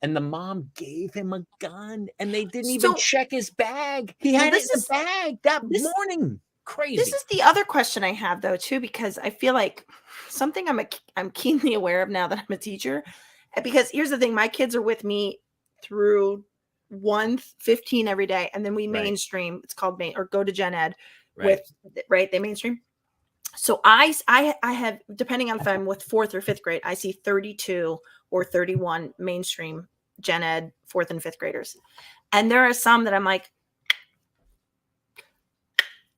Speaker 2: And the mom gave him a gun, and they didn't even check his bag. He had it in the bag that morning. Crazy.
Speaker 3: This is the other question I have, though, too, because I feel like something I'm keenly aware of now that I'm a teacher. Because here's the thing, my kids are with me through 1:15 every day, and then we mainstream. It's called or go to gen ed they mainstream. So I have, depending on if I'm with 4th or 5th grade, I see 32 or 31 mainstream gen ed 4th and 5th graders, and there are some that I'm like,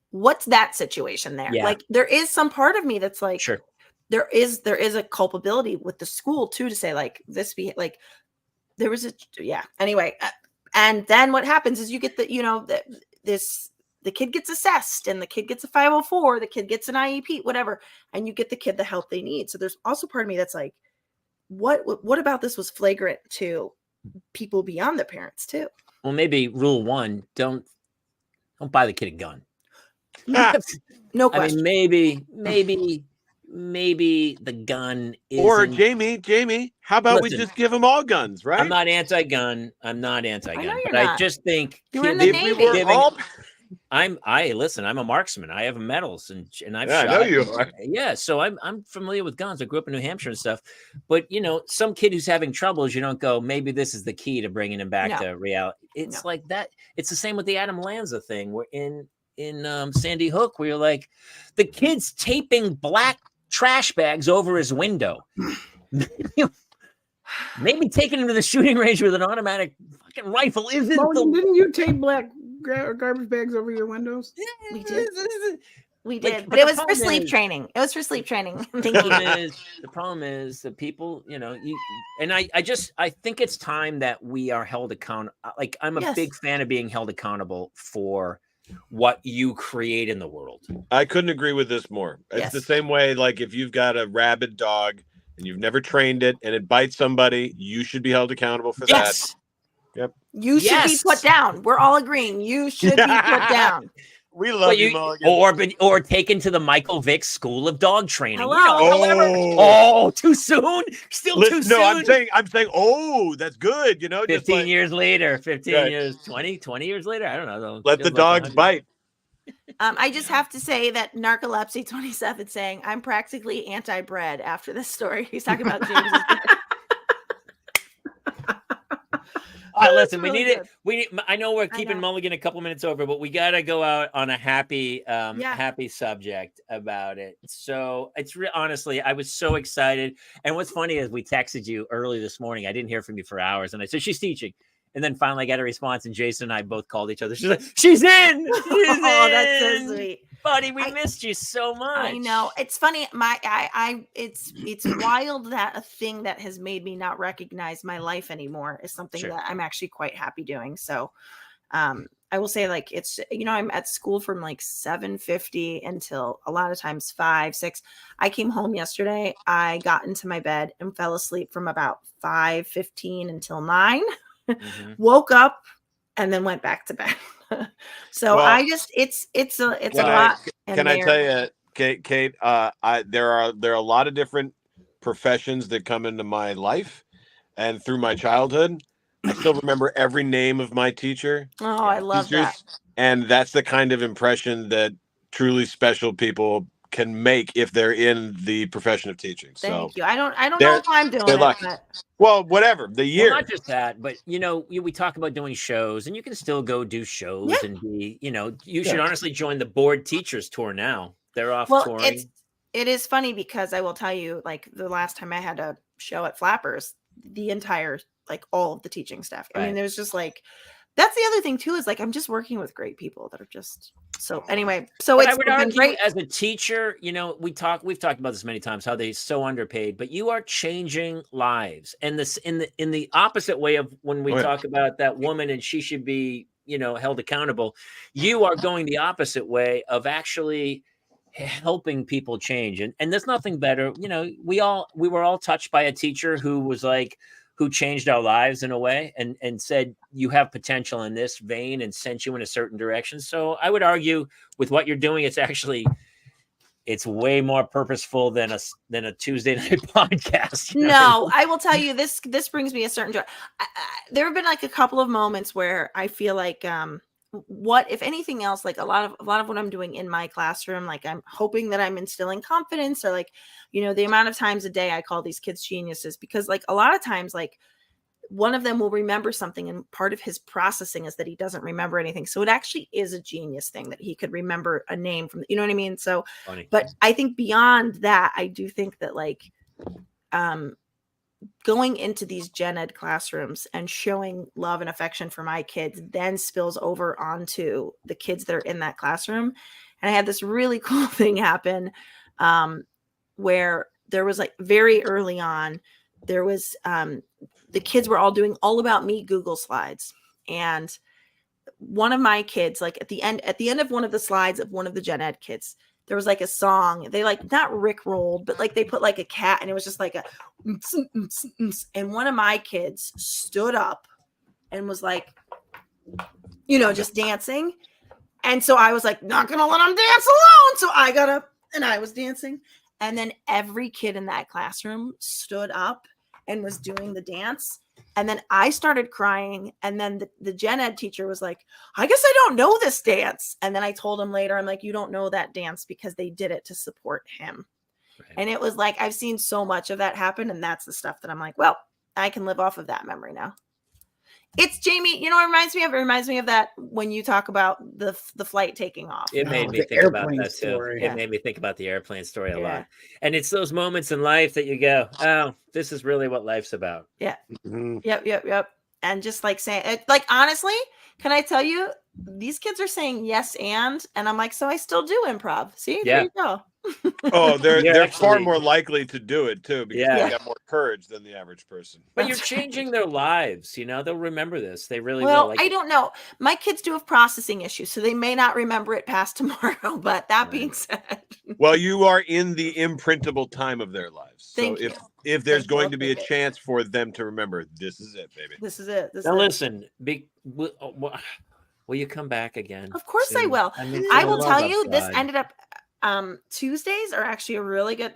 Speaker 3: what's that situation there?
Speaker 2: Yeah.
Speaker 3: Like, there is some part of me that's like,
Speaker 2: sure,
Speaker 3: there is a culpability with the school too, to say like, this be like, there was anyway. And then what happens is you get the kid gets assessed, and the kid gets a 504, the kid gets an IEP, whatever, and you get the kid the help they need. So there's also part of me that's like, what about this was flagrant to people beyond the parents too?
Speaker 2: Well, maybe rule 1, don't buy the kid a gun.
Speaker 3: No question.
Speaker 2: I mean, maybe the gun is.
Speaker 4: Or Jamie, how about we just give them all guns, right?
Speaker 2: I'm not anti-gun. But I just think
Speaker 3: you're in the Navy.
Speaker 2: I'm a marksman. I have medals and I've shot.
Speaker 4: I know you are.
Speaker 2: Yeah, so I'm familiar with guns. I grew up in New Hampshire and stuff. But some kid who's having troubles, you don't go, maybe this is the key to bringing him back to reality. It's like that. It's the same with the Adam Lanza thing. We're in Sandy Hook, where you're like, the kid's taping black trash bags over his window. Maybe taking him to the shooting range with an automatic fucking rifle isn't.
Speaker 5: Didn't you tape black garbage bags over your windows?
Speaker 3: We did. We did, but it was for sleep training. It was for sleep training.
Speaker 2: The problem is that people, I think it's time that we are held accountable. Like, I'm a big fan of being held accountable for what you create in the world.
Speaker 4: I couldn't agree with this more. It's the same way, like, if you've got a rabid dog and you've never trained it and it bites somebody, you should be held accountable for that. Yep.
Speaker 3: You should be put down. We're all agreeing. You should be put down.
Speaker 4: We love you, Mulligan.
Speaker 2: Or taken to the Michael Vick School of Dog Training.
Speaker 3: Hello.
Speaker 2: Too soon? Too soon?
Speaker 4: No, I'm saying, that's good.
Speaker 2: 15 years later, 15 years, 20 years later. I don't know.
Speaker 4: Let the dogs bite.
Speaker 3: I just have to say that Narcolepsy 27 saying, I'm practically anti-bread after this story. He's talking about James.
Speaker 2: Listen, we
Speaker 3: really
Speaker 2: need it.
Speaker 3: good.
Speaker 2: We need, I know we're
Speaker 3: I
Speaker 2: keeping
Speaker 3: know.
Speaker 2: Mulligan a couple minutes over, but we got to go out on a happy,
Speaker 3: Yeah.
Speaker 2: happy subject about it. So it's honestly, I was so excited. And what's funny is we texted you early this morning. I didn't hear from you for hours, and I said she's teaching. And then finally I got a response, and Jason and I both called each other. She's like, she's in. She's
Speaker 3: Oh, that's so
Speaker 2: in.
Speaker 3: sweet.
Speaker 2: Buddy, we
Speaker 3: I-
Speaker 2: missed you so much.
Speaker 3: I know. It's funny. It's wild that a thing that has made me not recognize my life anymore is something
Speaker 2: Sure.
Speaker 3: that I'm actually quite happy doing. So, I will say, like, it's, I'm at school from like 7:50 until a lot of times 5, 6. I came home yesterday. I got into my bed and fell asleep from about 5:15 until 9.
Speaker 2: Mhm.
Speaker 3: Woke up and then went back to bed. So
Speaker 4: Well,
Speaker 3: I just, it's a
Speaker 4: Can
Speaker 3: lot.
Speaker 4: can I tell you, Kate? There are a lot of different professions that come into my life, and through my childhood, I still remember every name of my teacher.
Speaker 3: Oh, I love that.
Speaker 4: And that's the kind of impression that truly special people can make if they're in the profession of teaching.
Speaker 3: Thank
Speaker 4: So
Speaker 3: you. I don't know
Speaker 4: they're-
Speaker 3: if I'm doing
Speaker 4: they're
Speaker 3: it,
Speaker 4: lucky.
Speaker 3: but
Speaker 4: Well, whatever the
Speaker 2: Well,
Speaker 4: year.
Speaker 2: not just that, but we talk about doing shows, and you can still go do shows
Speaker 3: Yeah.
Speaker 2: and be, you should honestly join the board teachers tour now. They're off
Speaker 3: well,
Speaker 2: touring.
Speaker 3: it is funny because I will tell you, like, the last time I had a show at Flappers, the entire, like, all of the teaching staff. I mean,
Speaker 2: Right.
Speaker 3: there's just like, that's the other thing too, is like, I'm just working with great people that are just, so anyway, so
Speaker 2: But I
Speaker 3: it's
Speaker 2: would
Speaker 3: been
Speaker 2: argue
Speaker 3: great.
Speaker 2: as a teacher, we've talked about this many times, how they're so underpaid, but you are changing lives. And this in the opposite way of when we
Speaker 4: Oh, yeah.
Speaker 2: talk about that woman and she should be, held accountable. You are going the opposite way of actually helping people change. And there's nothing better. We were all touched by a teacher who changed our lives in a way and said, you have potential in this vein, and sent you in a certain direction. So I would argue with what you're doing, it's way more purposeful than a Tuesday night podcast.
Speaker 3: No, I will tell you, this brings me a certain joy. There have been like a couple of moments where I feel like, what, if anything else, like a lot of what I'm doing in my classroom, like I'm hoping that I'm instilling confidence, or like, the amount of times a day I call these kids geniuses, because like a lot of times, like, one of them will remember something, and part of his processing is that he doesn't remember anything. So it actually is a genius thing that he could remember a name from, you know what I mean? So,
Speaker 2: Funny.
Speaker 3: but I think beyond that, I do think that, like, going into these gen ed classrooms and showing love and affection for my kids then spills over onto the kids that are in that classroom. And I had this really cool thing happen, where there was, like, very early on, there was, the kids were all doing all about me Google slides. And one of my kids, like at the end of one of the slides of one of the gen ed kids, there was like a song. They, like, not Rick rolled, but like they put like a cat, and it was just like a, and one of my kids stood up and was like, just dancing. And so I was like, not gonna let them dance alone. So I got up and I was dancing. And then every kid in that classroom stood up and was doing the dance. And then I started crying. And then the gen ed teacher was like, I guess I don't know this dance. And then I told him later, I'm like, you don't know that dance because they did it to support him. Right. And it was like, I've seen so much of that happen. And that's the stuff that I'm like, well, I can live off of that memory now. It's Jamie, it reminds me of that when you talk about the flight taking off.
Speaker 2: It made me think about that story. Too. It made me think about the airplane story a lot. And it's those moments in life that you go, oh, this is really what life's about.
Speaker 3: Yeah. Mm-hmm. Yep. And just like saying it, like, honestly, can I tell you, these kids are saying yes and I'm like, so I still do improv. See, there you go.
Speaker 4: Oh, they're far more likely to do it too, because they got more courage than the average person.
Speaker 2: But you're changing their lives. They'll remember this. They really will.
Speaker 3: Well, I don't know. My kids do have processing issues, so they may not remember it past tomorrow. But that being said,
Speaker 4: well, you are in the imprintable time of their lives. So if there's going to be a chance for them to remember, this is it, baby.
Speaker 3: This is it.
Speaker 2: Now listen, will you come back again?
Speaker 3: Of course soon? I will. I will tell you, this ended up. Tuesdays are actually a really good,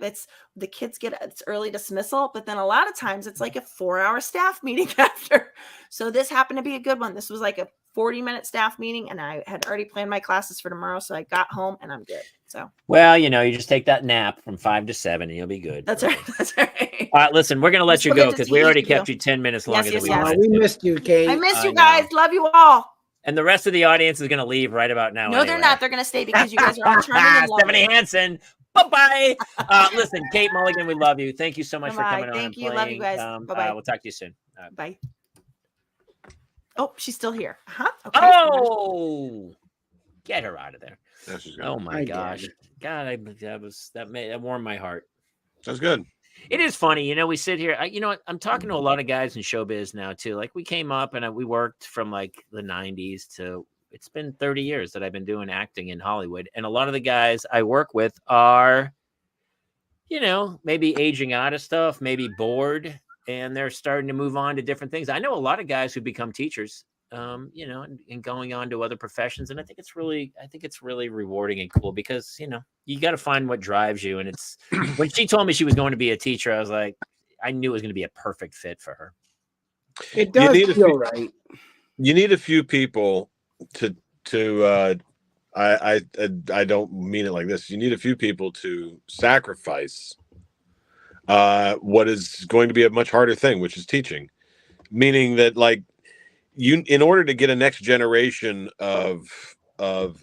Speaker 3: the kids get, it's early dismissal, but then a lot of times it's like a 4-hour staff meeting after. So this happened to be a good one. This was like a 40-minute staff meeting, and I had already planned my classes for tomorrow, so I got home and I'm good. So
Speaker 2: Well, you just take that nap from 5 to 7 and you'll be good.
Speaker 3: that's all right. That's all right.
Speaker 2: All right, listen, we're going to let you
Speaker 3: still get
Speaker 2: go
Speaker 3: to
Speaker 2: because
Speaker 3: see
Speaker 2: we already
Speaker 3: each of you.
Speaker 2: kept you 10 minutes longer
Speaker 3: Yes,
Speaker 2: than we
Speaker 3: yes,
Speaker 2: wanted
Speaker 5: We
Speaker 2: to.
Speaker 5: missed you, Kate.
Speaker 3: I miss
Speaker 2: I
Speaker 3: you guys.
Speaker 2: know.
Speaker 3: Love you all.
Speaker 2: And the rest of the audience is going to leave right about now.
Speaker 3: No, they're
Speaker 2: anyway.
Speaker 3: not. They're going to stay because you guys are charming and
Speaker 2: Stephanie
Speaker 3: lovely.
Speaker 2: Hansen. Bye-bye. Listen, Kate Mulligan, we love you. Thank you so much for
Speaker 3: Bye-bye.
Speaker 2: coming on
Speaker 3: Thank
Speaker 2: and
Speaker 3: you.
Speaker 2: playing.
Speaker 3: Love you guys. Bye-bye.
Speaker 2: We'll talk to you soon. All right.
Speaker 3: Bye. Oh, she's still here. Huh? Okay.
Speaker 2: Oh, get her out of there.
Speaker 4: That's just good.
Speaker 2: Oh my
Speaker 5: I
Speaker 2: gosh.
Speaker 5: did.
Speaker 2: God, that warmed my heart.
Speaker 4: That's good.
Speaker 2: It is funny, we sit here. I'm talking to a lot of guys in showbiz now too. Like we came up and we worked from like the 90s to it's been 30 years that I've been doing acting in Hollywood. And a lot of the guys I work with are, maybe aging out of stuff, maybe bored, and they're starting to move on to different things. I know a lot of guys who become teachers, and going on to other professions. And I think it's really rewarding and cool because, you got to find what drives you. And it's when she told me she was going to be a teacher, I was like, I knew it was going to be a perfect fit for her.
Speaker 5: It does feel right.
Speaker 4: You need a few people to I don't mean it like this. You need a few people to sacrifice what is going to be a much harder thing, which is teaching. Meaning that like in order to get a next generation of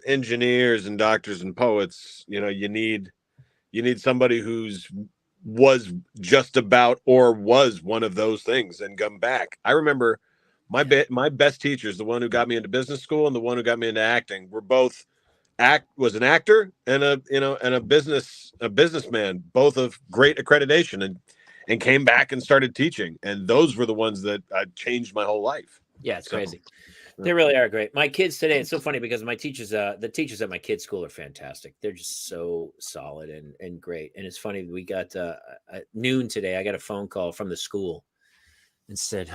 Speaker 4: engineers and doctors and poets, you need somebody was just about or was one of those things and come back. I remember my best teachers, the one who got me into business school and the one who got me into acting, were both was an actor and a businessman, both of great accreditation, and came back and started teaching. And those were the ones that changed my whole life.
Speaker 2: Yeah, it's crazy. They really are great. My kids today, it's so funny because my teachers, the teachers at my kids' school are fantastic. They're just so solid and great. And it's funny, we got at noon today, I got a phone call from the school and said,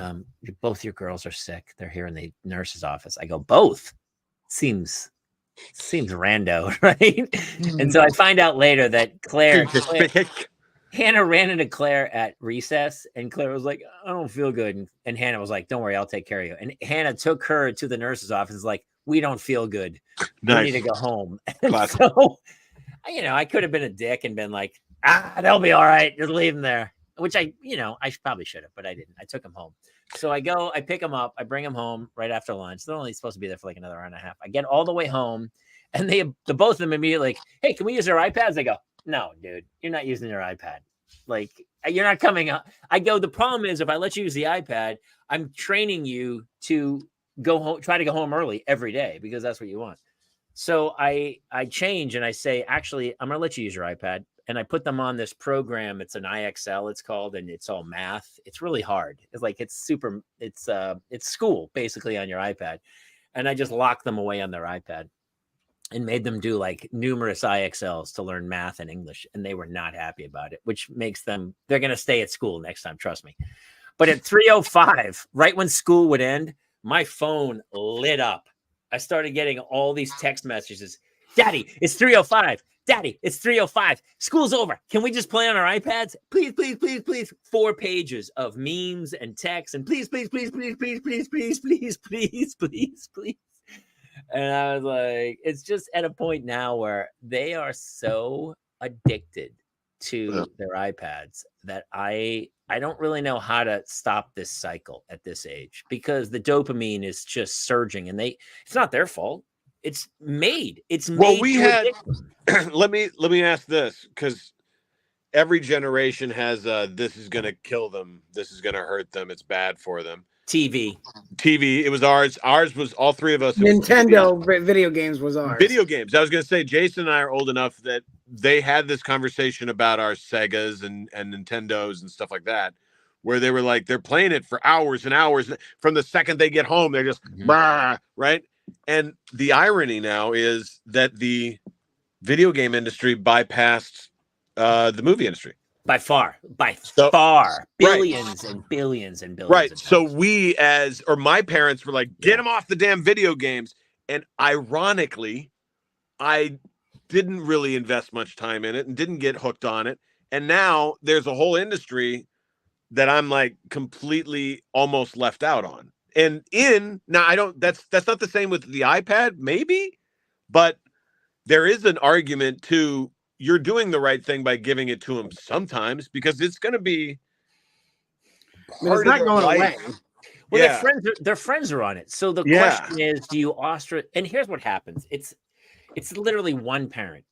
Speaker 2: both your girls are sick. They're here in the nurse's office. I go, both? Seems rando, right? And so I find out later that Hannah ran into Claire at recess, and Claire was like, I don't feel good. And Hannah was like, don't worry, I'll take care of you. And Hannah took her to the nurse's office, like, we don't feel good.
Speaker 4: Nice.
Speaker 2: We need to go home. So, I could have been a dick and been like, they'll be all right. Just leave them there, which I probably should have, but I didn't. I took them home. So I go, I pick them up, I bring them home right after lunch. They're only supposed to be there for like another hour and a half. I get all the way home, and the both of them immediately like, hey, can we use our iPads? I go, no, dude, you're not using your iPad. Like, you're not coming up. I go, the problem is if I let you use the iPad, I'm training you to go home, try to go home early every day because that's what you want. So I change and I say, actually, I'm going to let you use your iPad. And I put them on this program. It's an IXL, it's called, and it's all math. It's really hard. It's like, it's school basically on your iPad. And I just lock them away on their iPad and made them do like numerous IXLs to learn math and English. And they were not happy about it, which makes them, they're going to stay at school next time. Trust me. But at 3:05, right when school would end, my phone lit up. I started getting all these text messages. Daddy, it's 3:05. Daddy, it's 3:05. School's over. Can we just play on our iPads? Please, please, please, please. 4 pages of memes and texts and please, please, please, please, please, please, please, please, please, please, please. And I was like, it's just at a point now where they are so addicted to their iPads that I don't really know how to stop this cycle at this age because the dopamine is just surging and it's not their fault. It's made.
Speaker 4: Well, we had, let me ask this, because every generation has this is going to kill them. This is going to hurt them. It's bad for them. TV. It was ours. Ours was all three of us.
Speaker 5: Nintendo video games was ours.
Speaker 4: Video games. I was going to say, Jason and I are old enough that they had this conversation about our Segas and Nintendos and stuff like that, where they were like, they're playing it for hours and hours. From the second they get home, they're just, right? And the irony now is that the video game industry bypassed the movie industry.
Speaker 2: By far, billions and billions and billions.
Speaker 4: Right. So my parents were like, get them off the damn video games. And ironically, I didn't really invest much time in it and didn't get hooked on it. And now there's a whole industry that I'm like completely almost left out on. now I don't, that's not the same with the iPad, maybe, but there is an argument to you're doing the right thing by giving it to them sometimes, because it's going to be
Speaker 5: I mean, it's
Speaker 4: part of
Speaker 5: not
Speaker 4: their
Speaker 5: going
Speaker 4: life.
Speaker 5: away.
Speaker 2: Well,
Speaker 4: Yeah.
Speaker 2: their friends are on it. So the
Speaker 4: Yeah.
Speaker 2: question is, do you ostracise? And here's what happens. It's literally one parent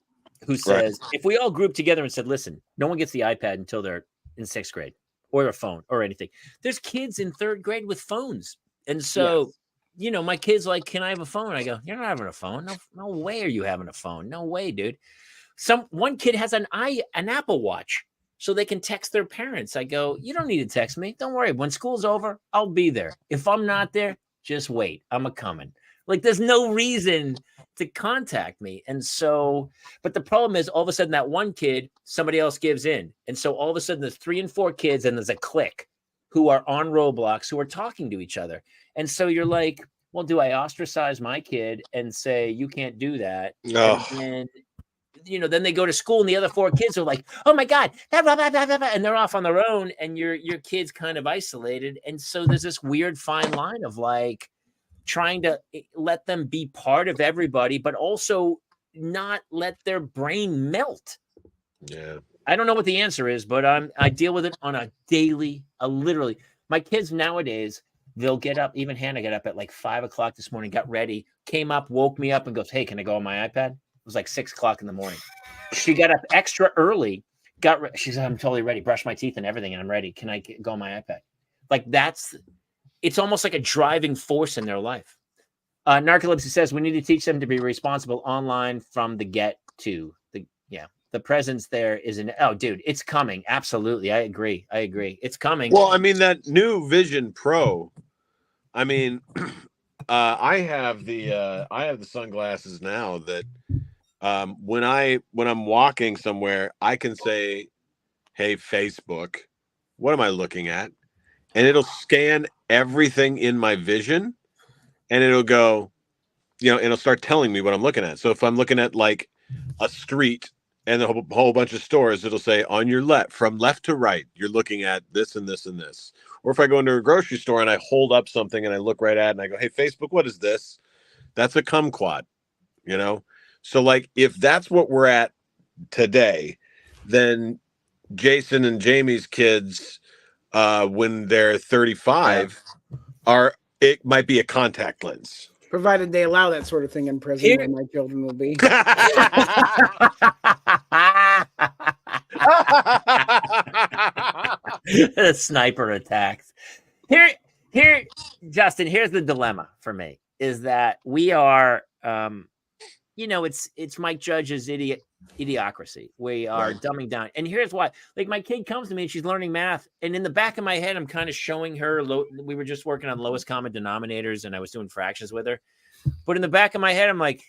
Speaker 2: who says, if we all grouped together and said, listen, no one gets the iPad until they're in 6th grade or a phone or anything. There's kids in 3rd grade with phones. And so, you know, my kid's like, can I have a phone? I go, you're not having a phone. No way are you having a phone. No way, dude. One kid has an Apple Watch so they can text their parents. I go, you don't need to text me. Don't worry. When school's over, I'll be there. If I'm not there, just wait. I'm a-coming. Like, there's no reason to contact me. And so, but the problem is, all of a sudden that one kid, somebody else gives in. And so all of a sudden there's 3 and 4 kids and there's a clique who are on Roblox who are talking to each other. And so you're like, well, do I ostracize my kid and say, you can't do that?
Speaker 4: Oh.
Speaker 2: And then, you know, then they go to school and the other 4 kids are like, oh my God, blah, blah, blah, blah, blah, and they're off on their own and your kid's kind of isolated. And so there's this weird fine line of like trying to let them be part of everybody, but also not let their brain melt.
Speaker 4: Yeah.
Speaker 2: I don't know what the answer is, but I deal with it on a daily, literally. My kids nowadays, they'll get up. Even Hannah got up at like 5 o'clock this morning, got ready, came up, woke me up and goes, hey, can I go on my iPad? It was like 6 o'clock in the morning. She got up extra early, she said, I'm totally ready, brushed my teeth and everything, and I'm ready. Can I go on my iPad? Like it's almost like a driving force in their life. Narcolepsy says we need to teach them to be responsible online from the get to. The presence there is dude, it's coming. Absolutely. I agree. It's coming.
Speaker 4: Well, I mean, that new Vision Pro, I mean, I have the sunglasses now that when I'm walking somewhere, I can say, hey, Facebook, what am I looking at? And it'll scan everything in my vision and it'll go, you know, it'll start telling me what I'm looking at. So if I'm looking at like a street and a whole bunch of stores, it'll say on your left, from left to right, you're looking at this and this and this. Or if I go into a grocery store and I hold up something and I look right at it and I go, hey, Facebook, what is this? That's a kumquat, you know? So like, if that's what we're at today, then Jason and Jamie's kids, when they're 35, it might be a contact lens.
Speaker 5: Provided they allow that sort of thing in prison, where my children will be.
Speaker 2: The sniper attacks. Here, Justin, here's the dilemma for me, is that we are, it's Mike Judge's idiocracy. We are dumbing down. And here's why. Like, my kid comes to me and she's learning math. And in the back of my head, I'm kind of showing her, we were just working on lowest common denominators and I was doing fractions with her. But in the back of my head, I'm like,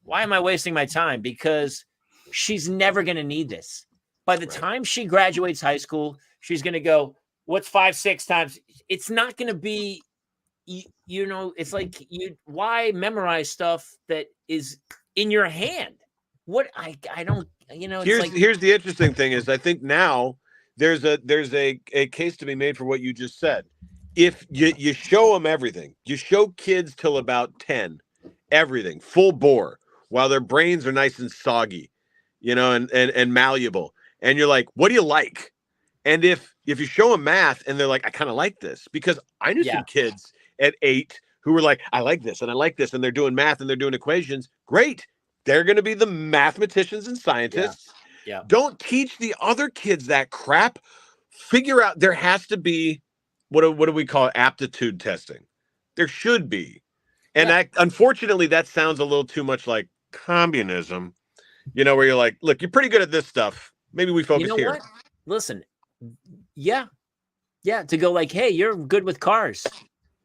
Speaker 2: why am I wasting my time? Because she's never going to need this. By the time she graduates high school, she's going to go, what's 5, 6 times? It's not going to be, it's like, why memorize stuff that is in your hand? What I don't, here's
Speaker 4: the interesting thing is, I think now there's a case to be made for what you just said. If you show them everything, you show kids till about 10, everything full bore, while their brains are nice and soggy, and malleable. And you're like, what do you like? And if you show them math and they're like, I kind of like this, because I knew some kids at 8 who were like, I like this and I like this, and they're doing math and they're doing equations. Great. They're going to be the mathematicians and scientists.
Speaker 2: Yeah.
Speaker 4: Don't teach the other kids that crap. Figure out, there has to be, what do we call it? Aptitude testing. There should be. And that, unfortunately, that sounds a little too much like communism, where you're like, look, you're pretty good at this stuff. Maybe we focus here.
Speaker 2: What? Listen. Yeah. To go like, hey, you're good with cars.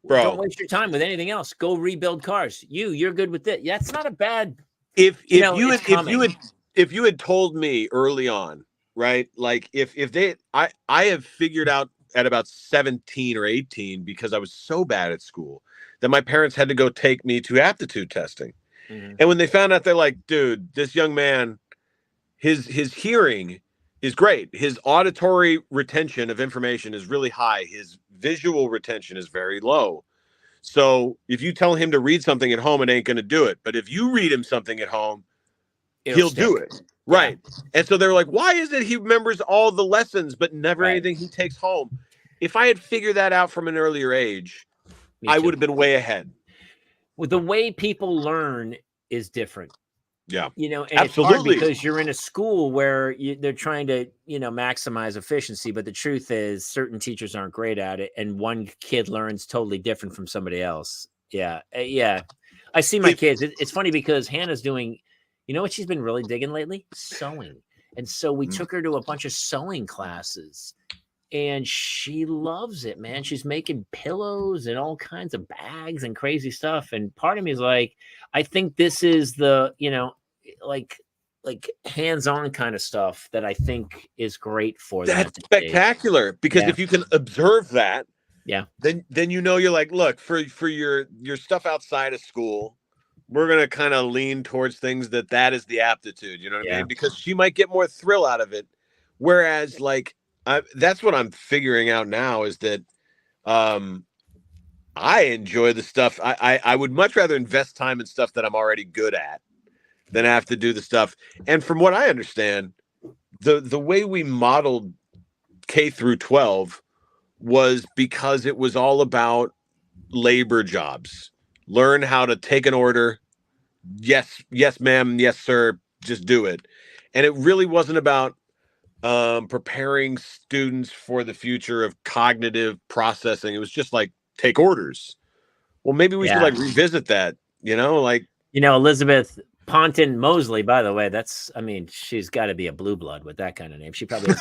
Speaker 4: Bro.
Speaker 2: Don't waste your time with anything else. Go rebuild cars. You're good with it. That's not a bad.
Speaker 4: If you had told me early on, right? Like I have figured out at about 17 or 18, because I was so bad at school, that my parents had to go take me to aptitude testing. Mm-hmm. And when they found out, they're like, dude, this young man, his hearing is great. His auditory retention of information is really high. His visual retention is very low. So if you tell him to read something at home, it ain't going to do it. But if you read him something at home, he'll do it. Right. And so they're like, why is it he remembers all the lessons, but never anything he takes home? If I had figured that out from an earlier age, I would have been way ahead.
Speaker 2: Well, the way people learn is different.
Speaker 4: Yeah.
Speaker 2: You know, and
Speaker 4: absolutely.
Speaker 2: it's hard because you're in a school where they're trying to, maximize efficiency. But the truth is certain teachers aren't great at it. And one kid learns totally different from somebody else. Yeah. Yeah. I see my kids. It's funny because Hannah's doing, you know what she's been really digging lately? Sewing. And so we took her to a bunch of sewing classes. And she loves it, man. She's making pillows and all kinds of bags and crazy stuff. And part of me is like, I think this is the, like hands-on kind of stuff that I think is great for them.
Speaker 4: That's spectacular because if you can observe that, then you're like, look, for your stuff outside of school, we're gonna kind of lean towards things that is the aptitude. You know what I mean? Because she might get more thrill out of it, whereas like. That's what I'm figuring out now is that I enjoy the stuff. I would much rather invest time in stuff that I'm already good at than have to do the stuff. And from what I understand, the way we modeled K through 12 was because it was all about labor jobs. Learn how to take an order. Yes, ma'am. Yes, sir. Just do it. And it really wasn't about preparing students for the future of cognitive processing. It was just like take orders. Well, maybe we should like revisit that,
Speaker 2: Elizabeth Ponton Mosley, by the way, she's got to be a blue blood with that kind of name. She probably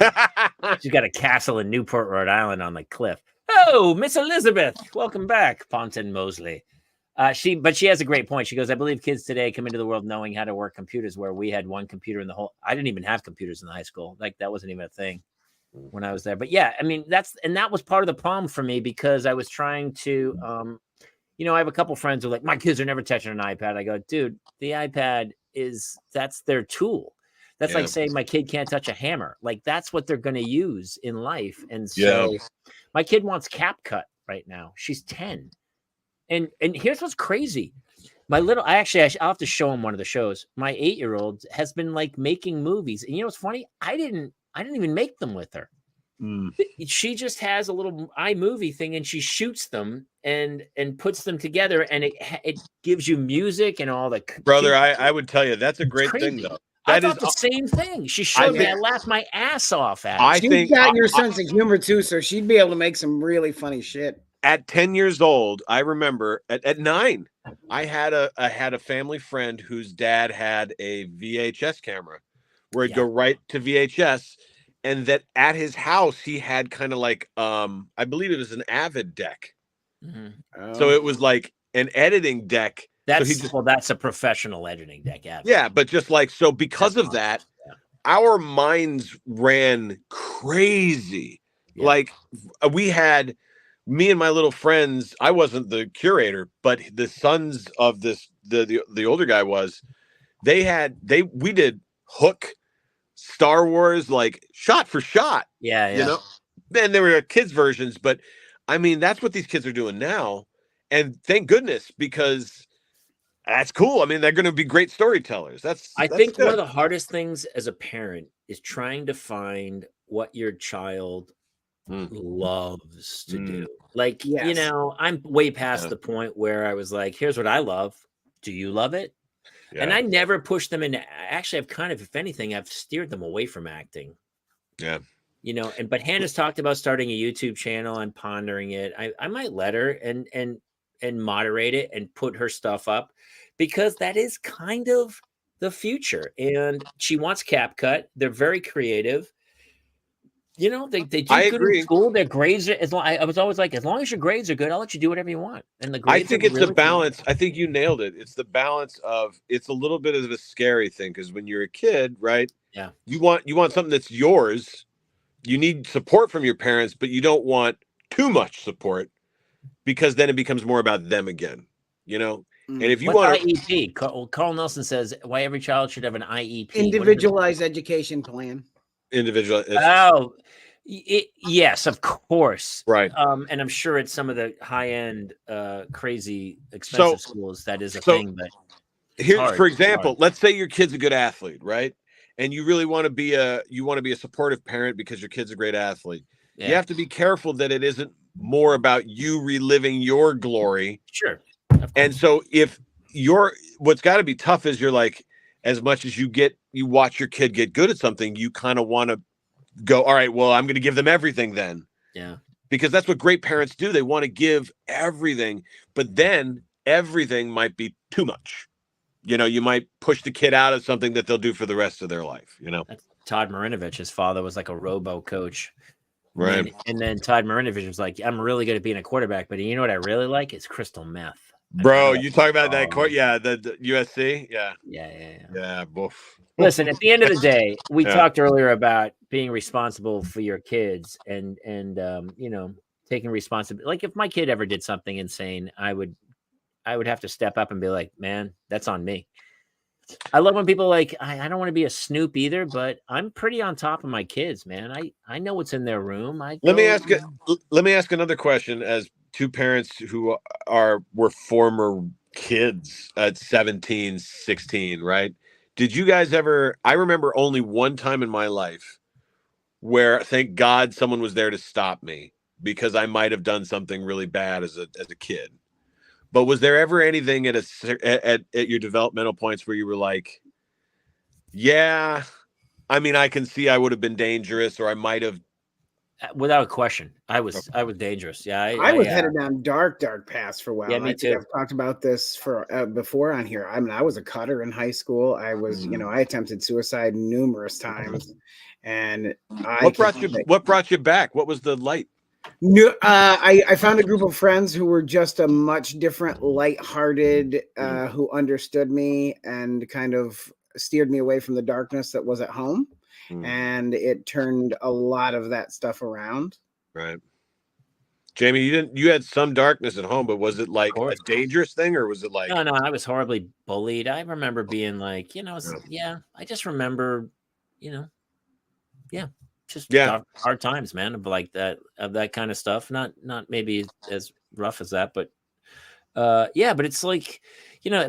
Speaker 2: she's got a castle in Newport, Rhode Island on the cliff. Oh, Miss Elizabeth, welcome back, Ponton Mosley. She has a great point. She goes, I believe kids today come into the world knowing how to work computers where we had one computer in the whole. I didn't even have computers in high school. Like that wasn't even a thing when I was there. But yeah, that was part of the problem for me because I was trying to, I have a couple friends who are like, my kids are never touching an iPad. I go, dude, the iPad that's their tool. That's like saying my kid can't touch a hammer. Like that's what they're going to use in life. And so my kid wants CapCut right now. She's 10. And here's what's crazy. I'll have to show him one of the shows. My 8-year-old has been like making movies. And you know what's funny? I didn't even make them with her. She just has a little iMovie thing and she shoots them and puts them together and it gives you music and all the
Speaker 4: brother. I would tell you that's a great thing though.
Speaker 2: I thought the same thing. She showed me. I laughed my ass off at it.
Speaker 5: She's got your sense of humor too, so she'd be able to make some really funny shit.
Speaker 4: At 10 years old, I remember at 9, I had a family friend whose dad had a VHS camera where it'd go right to VHS, and that at his house he had kind of like I believe it was an Avid deck. Mm-hmm. So it was like an editing deck.
Speaker 2: That's a professional editing deck. Avid.
Speaker 4: Yeah, but just like so because of that, our minds ran crazy. Yeah. Like we had. Me and my little friends, I wasn't the curator, but the sons of the older guy was, we did Hook, Star Wars, like shot for shot.
Speaker 2: Yeah.
Speaker 4: Then there were kids versions, but that's what these kids are doing now. And thank goodness, because that's cool. They're going to be great storytellers. I
Speaker 2: think
Speaker 4: good.
Speaker 2: One of the hardest things as a parent is trying to find what your child loves to do. Like, I'm way past the point where I was like, here's what I love. Do you love it? Yeah. And I never pushed them into, actually, I've kind of, if anything, I've steered them away from acting.
Speaker 4: Yeah.
Speaker 2: But Hannah's talked about starting a YouTube channel. I'm pondering it. I might let her and moderate it and put her stuff up because that is kind of the future. And she wants CapCut. They're very creative. They do good in school. Their grades are I was always like, as long as your grades are good, I'll let you do whatever you want. And the grades
Speaker 4: I think it's really the balance. I think you nailed it. It's the balance of it's a little bit of a scary thing because when you're a kid, right?
Speaker 2: Yeah.
Speaker 4: You want something that's yours. You need support from your parents, but you don't want too much support because then it becomes more about them again. And if you want
Speaker 2: IEP, Carl Nelson says why every child should have an IEP.
Speaker 5: Individualized education plan.
Speaker 4: individual.
Speaker 2: Oh, yes, of course.
Speaker 4: Right.
Speaker 2: And I'm sure at some of the high-end, crazy
Speaker 4: So-
Speaker 2: expensive schools that is a
Speaker 4: so
Speaker 2: thing. But it's
Speaker 4: Here,
Speaker 2: hard.
Speaker 4: for
Speaker 2: It's
Speaker 4: example,
Speaker 2: hard.
Speaker 4: let's say your kid's a good athlete, right? And you really want to be a supportive parent because your kid's a great athlete. You
Speaker 2: Yeah,
Speaker 4: have to be careful that it isn't more about you reliving your glory.
Speaker 2: sure.
Speaker 4: And so if what's got to be tough is you're like, as much as you watch your kid get good at something, you kind of want to go, all right, well, I'm going to give them everything then.
Speaker 2: Yeah.
Speaker 4: Because that's what great parents do. They want to give everything, but then everything might be too much. You might push the kid out of something that they'll do for the rest of their life,
Speaker 2: That's Todd Marinovich, his father was like a robo coach.
Speaker 4: Right.
Speaker 2: And then Todd Marinovich was like, I'm really good at being a quarterback, but you know what I really like? It's crystal meth.
Speaker 4: Bro, you talk about that court? Yeah, the USC? Yeah.
Speaker 2: Yeah.
Speaker 4: Boof.
Speaker 2: Listen, at the end of the day, we
Speaker 4: Yeah.
Speaker 2: talked earlier about being responsible for your kids and taking responsibility. Like if my kid ever did something insane, I would have to step up and be like, man, that's on me. I love when people are like, I don't want to be a snoop either, but I'm pretty on top of my kids, man. I know what's in their room.
Speaker 4: Let me ask another question as two parents who were former kids at 17, 16, right? Did you guys ever? I remember only one time in my life where, thank God, someone was there to stop me because I might have done something really bad as a kid. But was there ever anything at your developmental points where you were like, yeah, I mean, I can see I would have been dangerous, or I might have?
Speaker 2: Without a question, I was dangerous. Yeah,
Speaker 5: I was headed down dark paths for a while.
Speaker 2: Yeah, me
Speaker 5: I think
Speaker 2: too.
Speaker 5: I've talked about this before on here. I mean, I was a cutter in high school. I was, I attempted suicide numerous times, and
Speaker 4: What brought you back? What was the light?
Speaker 5: I found a group of friends who were just a much different, lighthearted, who understood me and kind of steered me away from the darkness that was at home. And it turned a lot of that stuff around.
Speaker 4: Right. Jamie, you had some darkness at home, but was it like a dangerous thing, or was it like?
Speaker 2: No, I was horribly bullied. I remember being like, I just remember, just hard times, man, of like that kind of stuff. Not maybe as rough as that, but but it's like,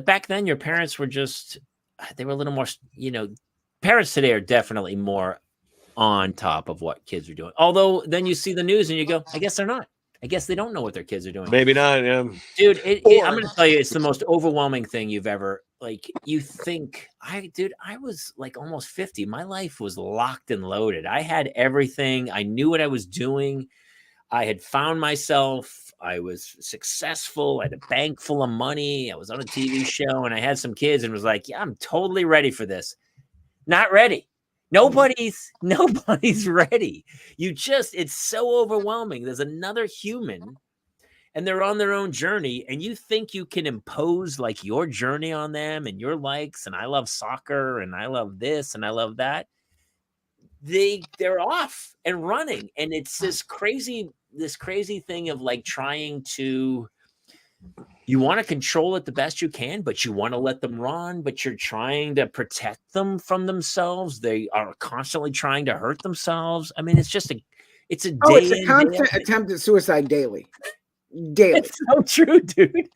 Speaker 2: back then your parents were they were a little more, parents today are definitely more on top of what kids are doing. Although then you see the news and you go, I guess they're not. I guess they don't know what their kids are doing.
Speaker 4: Maybe not, yeah.
Speaker 2: Dude, I'm going to tell you, it's the most overwhelming thing you've ever, like, you think, I was like almost 50. My life was locked and loaded. I had everything. I knew what I was doing. I had found myself. I was successful. I had a bank full of money. I was on a TV show and I had some kids and was like, yeah, I'm totally ready for this. Not ready. Nobody's ready. It's so overwhelming. There's another human and they're on their own journey and you think you can impose like your journey on them and your likes. And I love soccer and I love this and I love that. They're off and running. And it's this crazy thing of like trying to, you want to control it the best you can, but you want to let them run, but you're trying to protect them from themselves. They are constantly trying to hurt themselves. I mean, it's a
Speaker 5: constant attempt at suicide daily.
Speaker 2: It's so true, dude.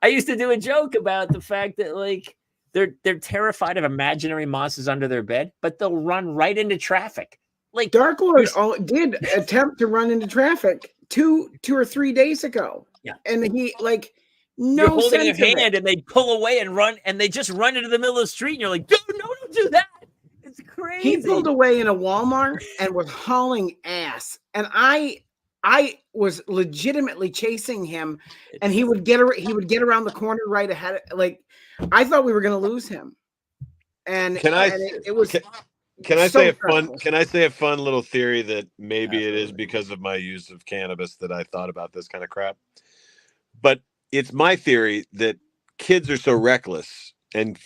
Speaker 2: I used to do a joke about the fact that like they're terrified of imaginary monsters under their bed, but they'll run right into traffic. Like
Speaker 5: Dark Lord did attempt to run into traffic 2 or 3 days ago.
Speaker 2: Yeah,
Speaker 5: and he like.
Speaker 2: No, you're holding their hand and they pull away and run and they just run into the middle of the street and you're like, dude, no, don't do that. It's crazy.
Speaker 5: He pulled away in a Walmart and was hauling ass. And I was legitimately chasing him and he would get around the corner right ahead. Like I thought we were going to lose him. And
Speaker 4: Can I say a fun little theory that maybe it is because of my use of cannabis that I thought about this kind of crap? But it's my theory that kids are so reckless and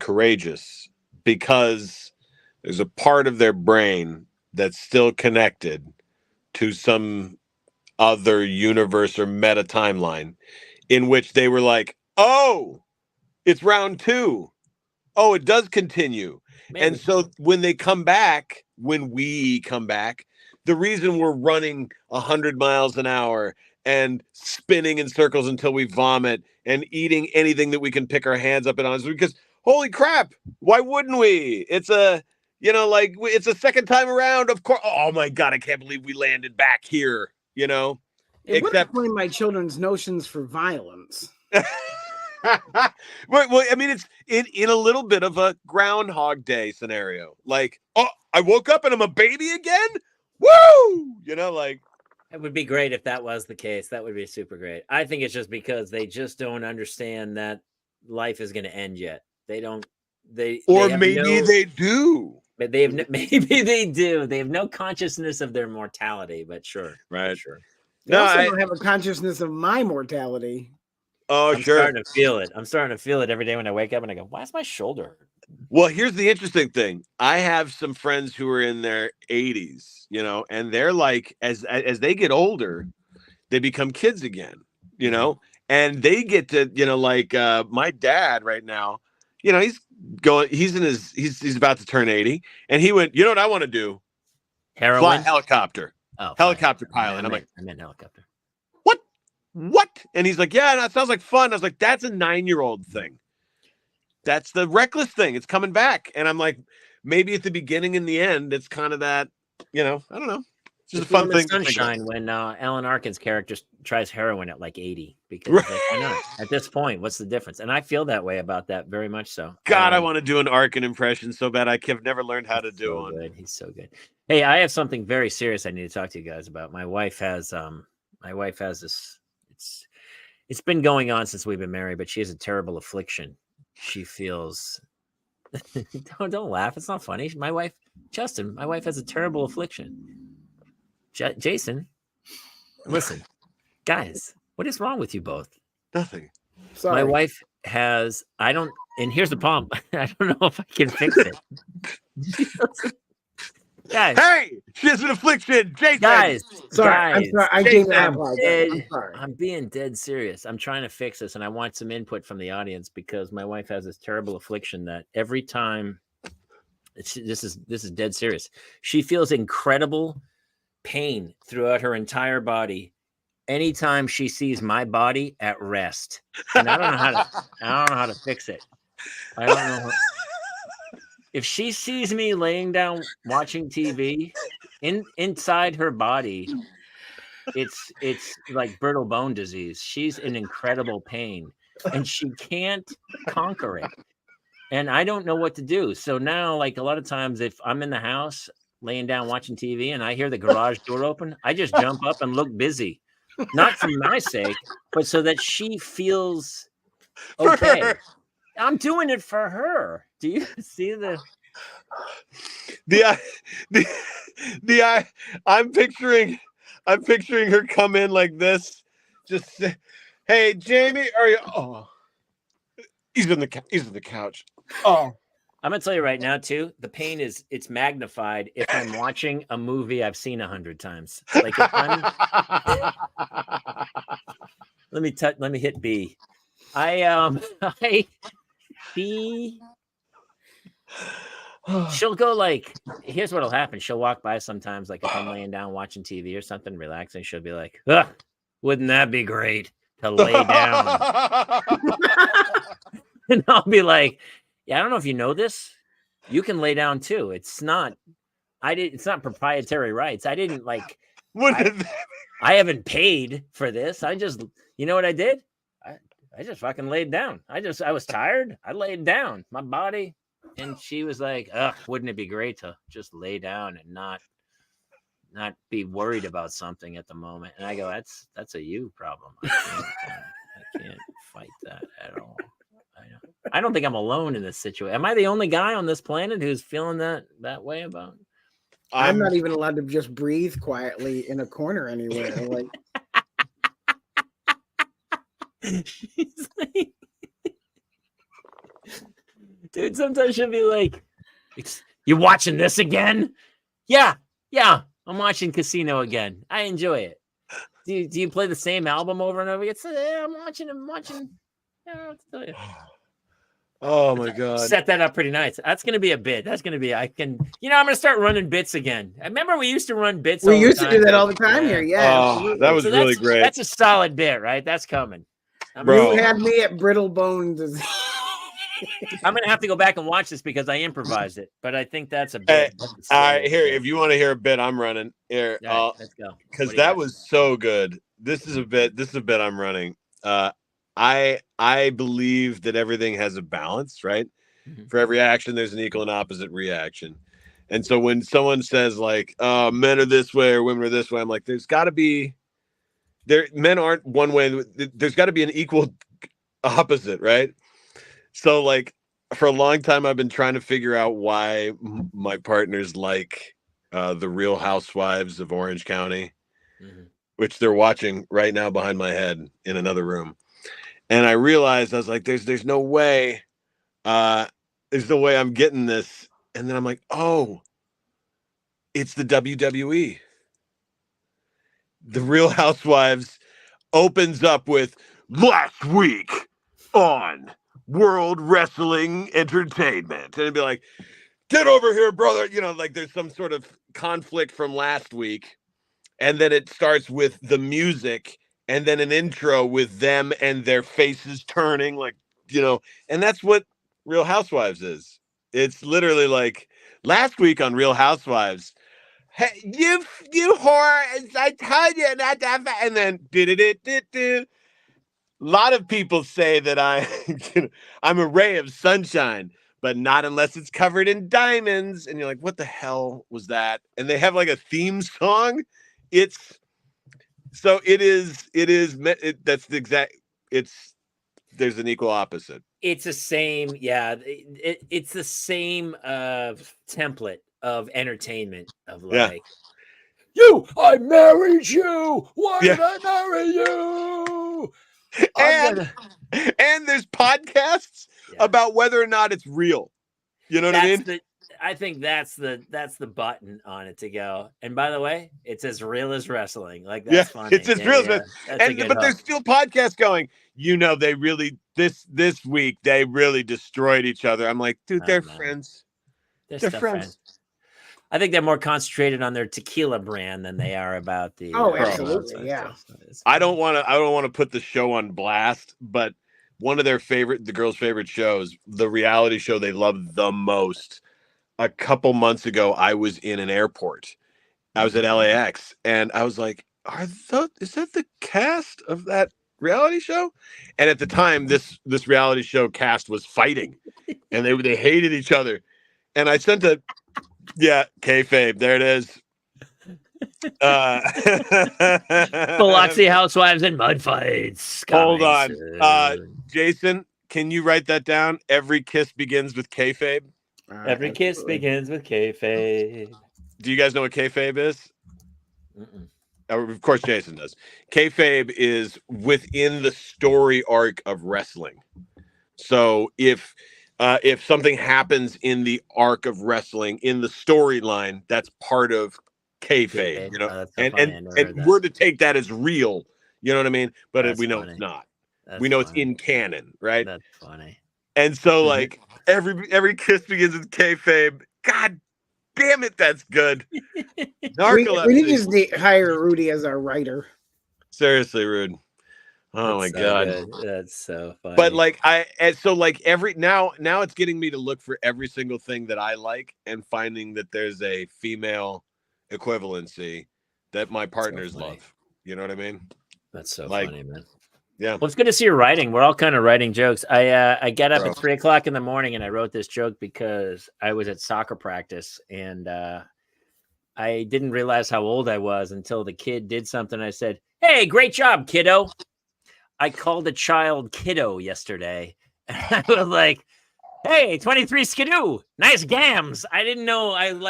Speaker 4: courageous because there's a part of their brain that's still connected to some other universe or meta timeline in which they were like, oh, it's round 2. Oh, it does continue. Maybe. And so when they come back, when we come back. The reason we're running 100 miles an hour and spinning in circles until we vomit and eating anything that we can pick our hands up and on is because, holy crap, why wouldn't we? It's a, like it's a second time around. Of course. Oh my God, I can't believe we landed back here,
Speaker 5: It would
Speaker 4: except
Speaker 5: explain my children's notions for violence.
Speaker 4: well, I mean, it's in a little bit of a Groundhog Day scenario. Like, oh, I woke up and I'm a baby again. Woo! Like.
Speaker 2: It would be great if that was the case. That would be super great. I think it's just because they just don't understand that life is going to end yet. They don't.
Speaker 4: Or maybe they do.
Speaker 2: But they have maybe they do. They have no consciousness of their mortality. But sure,
Speaker 4: right,
Speaker 2: sure.
Speaker 5: They also don't have a consciousness of my mortality.
Speaker 4: Oh,
Speaker 2: I'm starting to feel it. I'm starting to feel it every day when I wake up and I go, "Why is my shoulder hurt?"
Speaker 4: Well, here's the interesting thing. I have some friends who are in their 80s, and they're like, as they get older, they become kids again, and they get to, like my dad right now, he's about to turn 80, and he went, you know what I want to do?
Speaker 2: Heroin?
Speaker 4: Fly a helicopter.
Speaker 2: Oh,
Speaker 4: helicopter pilot.
Speaker 2: I
Speaker 4: I
Speaker 2: meant helicopter.
Speaker 4: What? And he's like, yeah, that sounds like fun. I was like, that's a 9-year-old thing. That's the reckless thing. It's coming back. And I'm like, maybe at the beginning and the end, it's kind of that, I don't know. It's just a fun thing.
Speaker 2: Sunshine when Alan Arkin's character tries heroin at like 80 because like, why not? At this point, what's the difference? And I feel that way about that very much so.
Speaker 4: God, I want to do an Arkin impression so bad. I've never learned how to do one.
Speaker 2: Good. He's so good. Hey, I have something very serious I need to talk to you guys about. My wife has this. It's been going on since we've been married, but she has a terrible affliction. She feels don't laugh. It's not funny. My wife has a terrible affliction. Jason, listen, guys, what is wrong with you both?
Speaker 4: Nothing.
Speaker 5: Sorry.
Speaker 2: My wife has, and here's the problem. I don't know if I can fix it. Guys,
Speaker 4: hey, she has an affliction. Jason.
Speaker 2: Guys,
Speaker 5: I'm sorry.
Speaker 2: I'm being dead serious. I'm trying to fix this, and I want some input from the audience because my wife has this terrible affliction that every time, this is dead serious. She feels incredible pain throughout her entire body anytime she sees my body at rest, and I don't know how to fix it. I don't know. If she sees me laying down watching TV, inside her body, it's like brittle bone disease. She's in incredible pain, and she can't conquer it. And I don't know what to do. So now, like a lot of times, if I'm in the house laying down watching TV and I hear the garage door open, I just jump up and look busy, not for my sake, but so that she feels okay. I'm doing it for her. Do you see
Speaker 4: I'm picturing her come in like this. Just say, hey, Jamie, are you? Oh, he's on the couch. Oh,
Speaker 2: I'm gonna tell you right now too. The pain it's magnified if I'm watching a movie I've seen 100 times. Like if I'm, let me hit B. She'll go like, here's what'll happen. She'll walk by sometimes, like if I'm laying down watching TV or something, relaxing. She'll be like, wouldn't that be great to lay down? And I'll be like, yeah, I don't know if you know this. You can lay down too. It's not proprietary rights. I didn't like, I haven't paid for this. I just, you know what I did? I just fucking laid down. I was tired. I laid down my body. And she was like, wouldn't it be great to just lay down and not be worried about something at the moment? And I go, that's a you problem. I can't fight that at all. I don't think I'm alone in this situation. Am I the only guy on this planet who's feeling that way about it?
Speaker 5: I'm not even allowed to just breathe quietly in a corner anywhere. Like,
Speaker 2: she's like, dude, sometimes she'll be like, you watching this again? Yeah, I'm watching Casino again. I enjoy it. Do you play the same album over and over again? Yeah, I'm watching. I don't know what to tell you.
Speaker 4: Oh my god.
Speaker 2: Set that up pretty nice. That's going to be a bit. That's going to be, I'm going to start running bits again. I remember we used to run bits.
Speaker 5: We
Speaker 2: all the
Speaker 5: used to
Speaker 2: time.
Speaker 5: do that all the time here. Yeah,
Speaker 4: Oh,
Speaker 5: absolutely.
Speaker 4: that was
Speaker 2: So
Speaker 4: really great.
Speaker 2: That's a solid bit, right? That's coming.
Speaker 4: Bro.
Speaker 5: You had me at brittle bone disease.
Speaker 2: I'm going to have to go back and watch this because I improvised it, but I think that's a
Speaker 4: Hey,
Speaker 2: bit. That's a
Speaker 4: all right,
Speaker 2: solid
Speaker 4: here.
Speaker 2: bit.
Speaker 4: If you want to hear a bit, I'm running here.
Speaker 2: All right, let's go.
Speaker 4: Because
Speaker 2: What do you
Speaker 4: that
Speaker 2: got?
Speaker 4: was so good. This is a bit I'm running. I believe that everything has a balance, right?
Speaker 2: Mhm.
Speaker 4: For every action, there's an equal and opposite reaction. And so when someone says like, men are this way or women are this way, I'm like, there's got to be men aren't one way. There's got to be an equal opposite, right? So like for a long time, I've been trying to figure out why my partners like the Real Housewives of Orange County, which they're watching right now behind my head in another room. And I realized I was like, there's no way, there's no way I'm getting this. And then I'm like, oh, it's the WWE. The Real Housewives opens up with last week on World Wrestling Entertainment. And it'd be like, get over here, brother. You know, like there's some sort of conflict from last week. And then it starts with the music and then an intro with them and their faces turning, like, you know, and that's what Real Housewives is. It's literally like last week on Real Housewives. Hey, you whore! I told you not to. And then a lot of people say that I'm a ray of sunshine, but not unless it's covered in diamonds. And you're like, what the hell was that? And they have like a theme song. It's so it is. That's the exact. There's an equal opposite.
Speaker 2: It's the same. Yeah. It's the same template of entertainment of like, I married you. Why did I marry you?
Speaker 4: And there's podcasts about whether or not it's real. You know what I mean?
Speaker 2: I think that's the button on it to go. And by the way, it's as real as wrestling. Like that's funny.
Speaker 4: It's as real as but there's still podcasts going. You know, they really this week they really destroyed each other. I'm like, dude, they're friends. They're friends.
Speaker 2: I think they're more concentrated on their tequila brand than they are about the.
Speaker 5: Oh, absolutely, yeah.
Speaker 4: I don't want to put the show on blast, but one of the girls' favorite shows, the reality show they love the most. A couple months ago, I was in an airport. I was at LAX, and I was like, is that the cast of that reality show? And at the time, this reality show cast was fighting, and they hated each other. And I sent kayfabe. There it is.
Speaker 2: Biloxi Housewives and mud fights.
Speaker 4: Hold on. Jason, can you write that down? Every kiss begins with kayfabe.
Speaker 2: Every kiss begins with kayfabe.
Speaker 4: Do you guys know what kayfabe is? Of course, Jason does. Kayfabe is within the story arc of wrestling. So if something happens in the arc of wrestling in the storyline, that's part of kayfabe. You know, and we're to take that as real. You know what I mean? But we know it's not. We know it's in canon, right?
Speaker 2: That's funny.
Speaker 4: And so, like every kiss begins with kayfabe. God damn it, that's good.
Speaker 5: We need to just hire Rudy as our writer.
Speaker 4: Seriously, Rude. Oh my god,
Speaker 2: good. That's so funny.
Speaker 4: But like now it's getting me to look for every single thing that I like and finding that there's a female equivalency that my partners love. You know what I mean?
Speaker 2: That's so funny, man.
Speaker 4: Yeah.
Speaker 2: Well, it's good to see you writing. We're all kind of writing jokes. I get up at 3:00 in the morning and I wrote this joke because I was at soccer practice and I didn't realize how old I was until the kid did something. I said, "Hey, great job, kiddo." I called a child kiddo yesterday. And I was like, "Hey, 23 skidoo, nice gams." I didn't know I was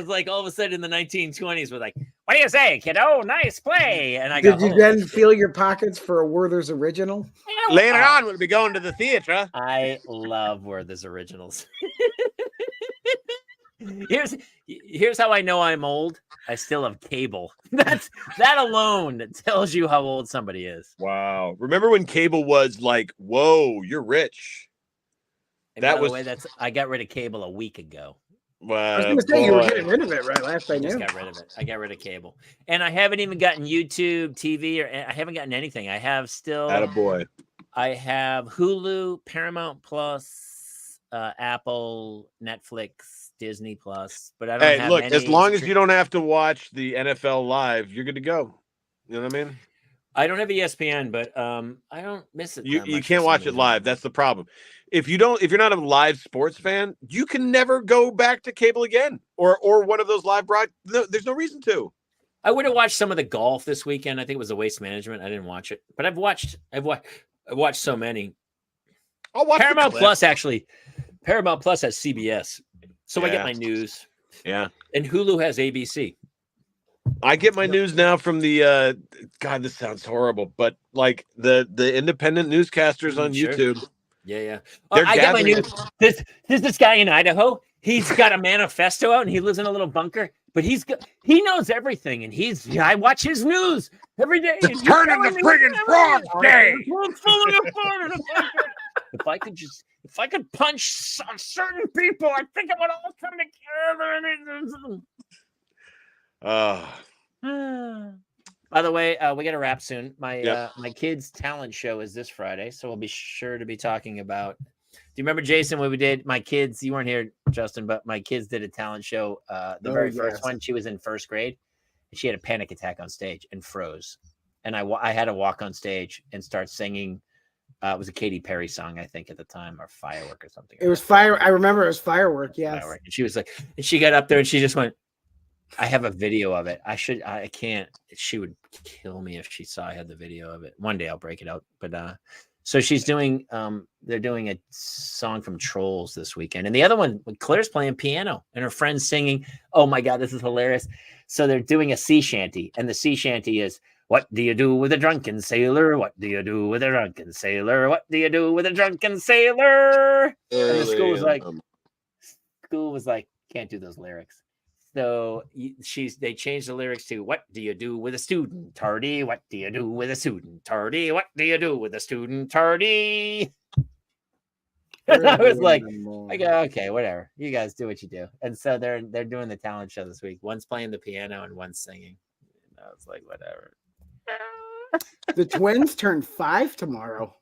Speaker 2: like all of a sudden in the 1920s with like, "What do you say, kiddo? Nice play." And I
Speaker 5: did you then feel your pockets for a Werther's original?
Speaker 4: Later on, we'll be going to the theater.
Speaker 2: I love Werther's originals. Here's how I know I'm old. I still have cable. That alone tells you how old somebody is.
Speaker 4: Wow. Remember when cable was like, whoa, you're rich.
Speaker 2: And
Speaker 4: That
Speaker 2: by
Speaker 4: was
Speaker 2: the way, I got rid of cable a week ago.
Speaker 5: I was going to say you were getting rid of it, right? Last I
Speaker 2: I just
Speaker 5: knew.
Speaker 2: got rid of it. I got rid of cable, and I haven't even gotten YouTube TV, or I haven't gotten anything. I have still.
Speaker 4: Attaboy.
Speaker 2: I have Hulu, Paramount Plus, Apple, Netflix, Disney Plus, but I don't
Speaker 4: Hey,
Speaker 2: have
Speaker 4: look,
Speaker 2: any.
Speaker 4: as long as you don't have to watch the NFL live, you're good to go. You know what I mean?
Speaker 2: I don't have ESPN, but I don't miss it.
Speaker 4: You
Speaker 2: that
Speaker 4: you
Speaker 2: much for
Speaker 4: can't
Speaker 2: some
Speaker 4: watch it
Speaker 2: reason.
Speaker 4: live. That's the problem. If you're not a live sports fan, you can never go back to cable again or one of those live broad. No, there's no reason to.
Speaker 2: I would have watched some of the golf this weekend. I think it was a Waste Management. I didn't watch it, but I've watched so many.
Speaker 4: I'll watch
Speaker 2: Paramount Plus actually. Paramount Plus has CBS, so I get
Speaker 4: Yeah.
Speaker 2: my news.
Speaker 4: Yeah.
Speaker 2: And Hulu has ABC.
Speaker 4: I get my news now from the God, this sounds horrible, but like the independent newscasters on
Speaker 2: Sure.
Speaker 4: YouTube.
Speaker 2: Yeah.
Speaker 4: They're
Speaker 2: I get my
Speaker 4: gathering
Speaker 2: news. This guy in Idaho. He's got a manifesto out, and he lives in a little bunker. But he knows everything, and I watch his news every day.
Speaker 4: It's turning the friggin' frog day.
Speaker 2: If I could punch certain people, I think it would all come together. By the way, we got to wrap soon. My kids' talent show is this Friday, so we'll be sure to be talking about. Do you remember, Jason, when we did my kids? You weren't here, Justin, but my kids did a talent show. The very first one, she was in first grade, and she had a panic attack on stage and froze. And I had to walk on stage and start singing. It was a Katy Perry song, I think, at the time, or Firework or something.
Speaker 5: It was Fire. I remember it was Firework. Yes.
Speaker 2: Firework. And she was like, and she got up there and she just went. I have a video of it. I can't. She would kill me if she saw I had the video of it. One day I'll break it out. But so she's doing. They're doing a song from Trolls this weekend, and the other one, Claire's playing piano, and her friend's singing. Oh my God, this is hilarious! So they're doing a sea shanty, and the sea shanty is. What do you do with a drunken sailor? What do you do with a drunken sailor? What do you do with a drunken sailor? And the school was like, can't do those lyrics. So they changed the lyrics to what do you do with a student tardy? What do you do with a student tardy? What do you do with a student tardy? And I was like, I go, okay, whatever. You guys do what you do. And so they're doing the talent show this week. One's playing the piano and one's singing. And I was like, whatever.
Speaker 5: The twins turn 5 tomorrow.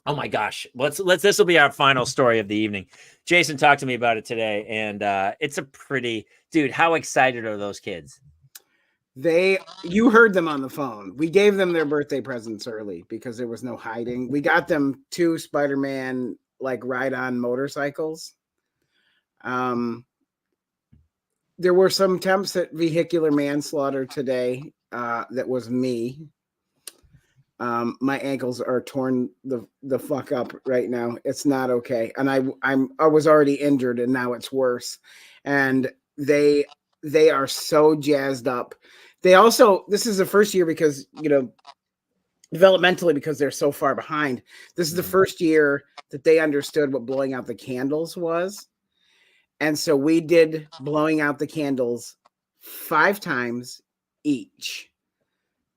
Speaker 2: Oh my gosh. This will be our final story of the evening. Jason talked to me about it today, and it's a pretty dude. How excited are those kids?
Speaker 5: You heard them on the phone. We gave them their birthday presents early because there was no hiding. We got them 2 Spider-Man like ride-on motorcycles. There were some attempts at vehicular manslaughter today. That was me. My ankles are torn the fuck up right now. It's not okay. And I was already injured and now it's worse. And they are so jazzed up. They also, this is the first year because, developmentally, because they're so far behind. This is the first year that they understood what blowing out the candles was. And so we did blowing out the candles 5 times each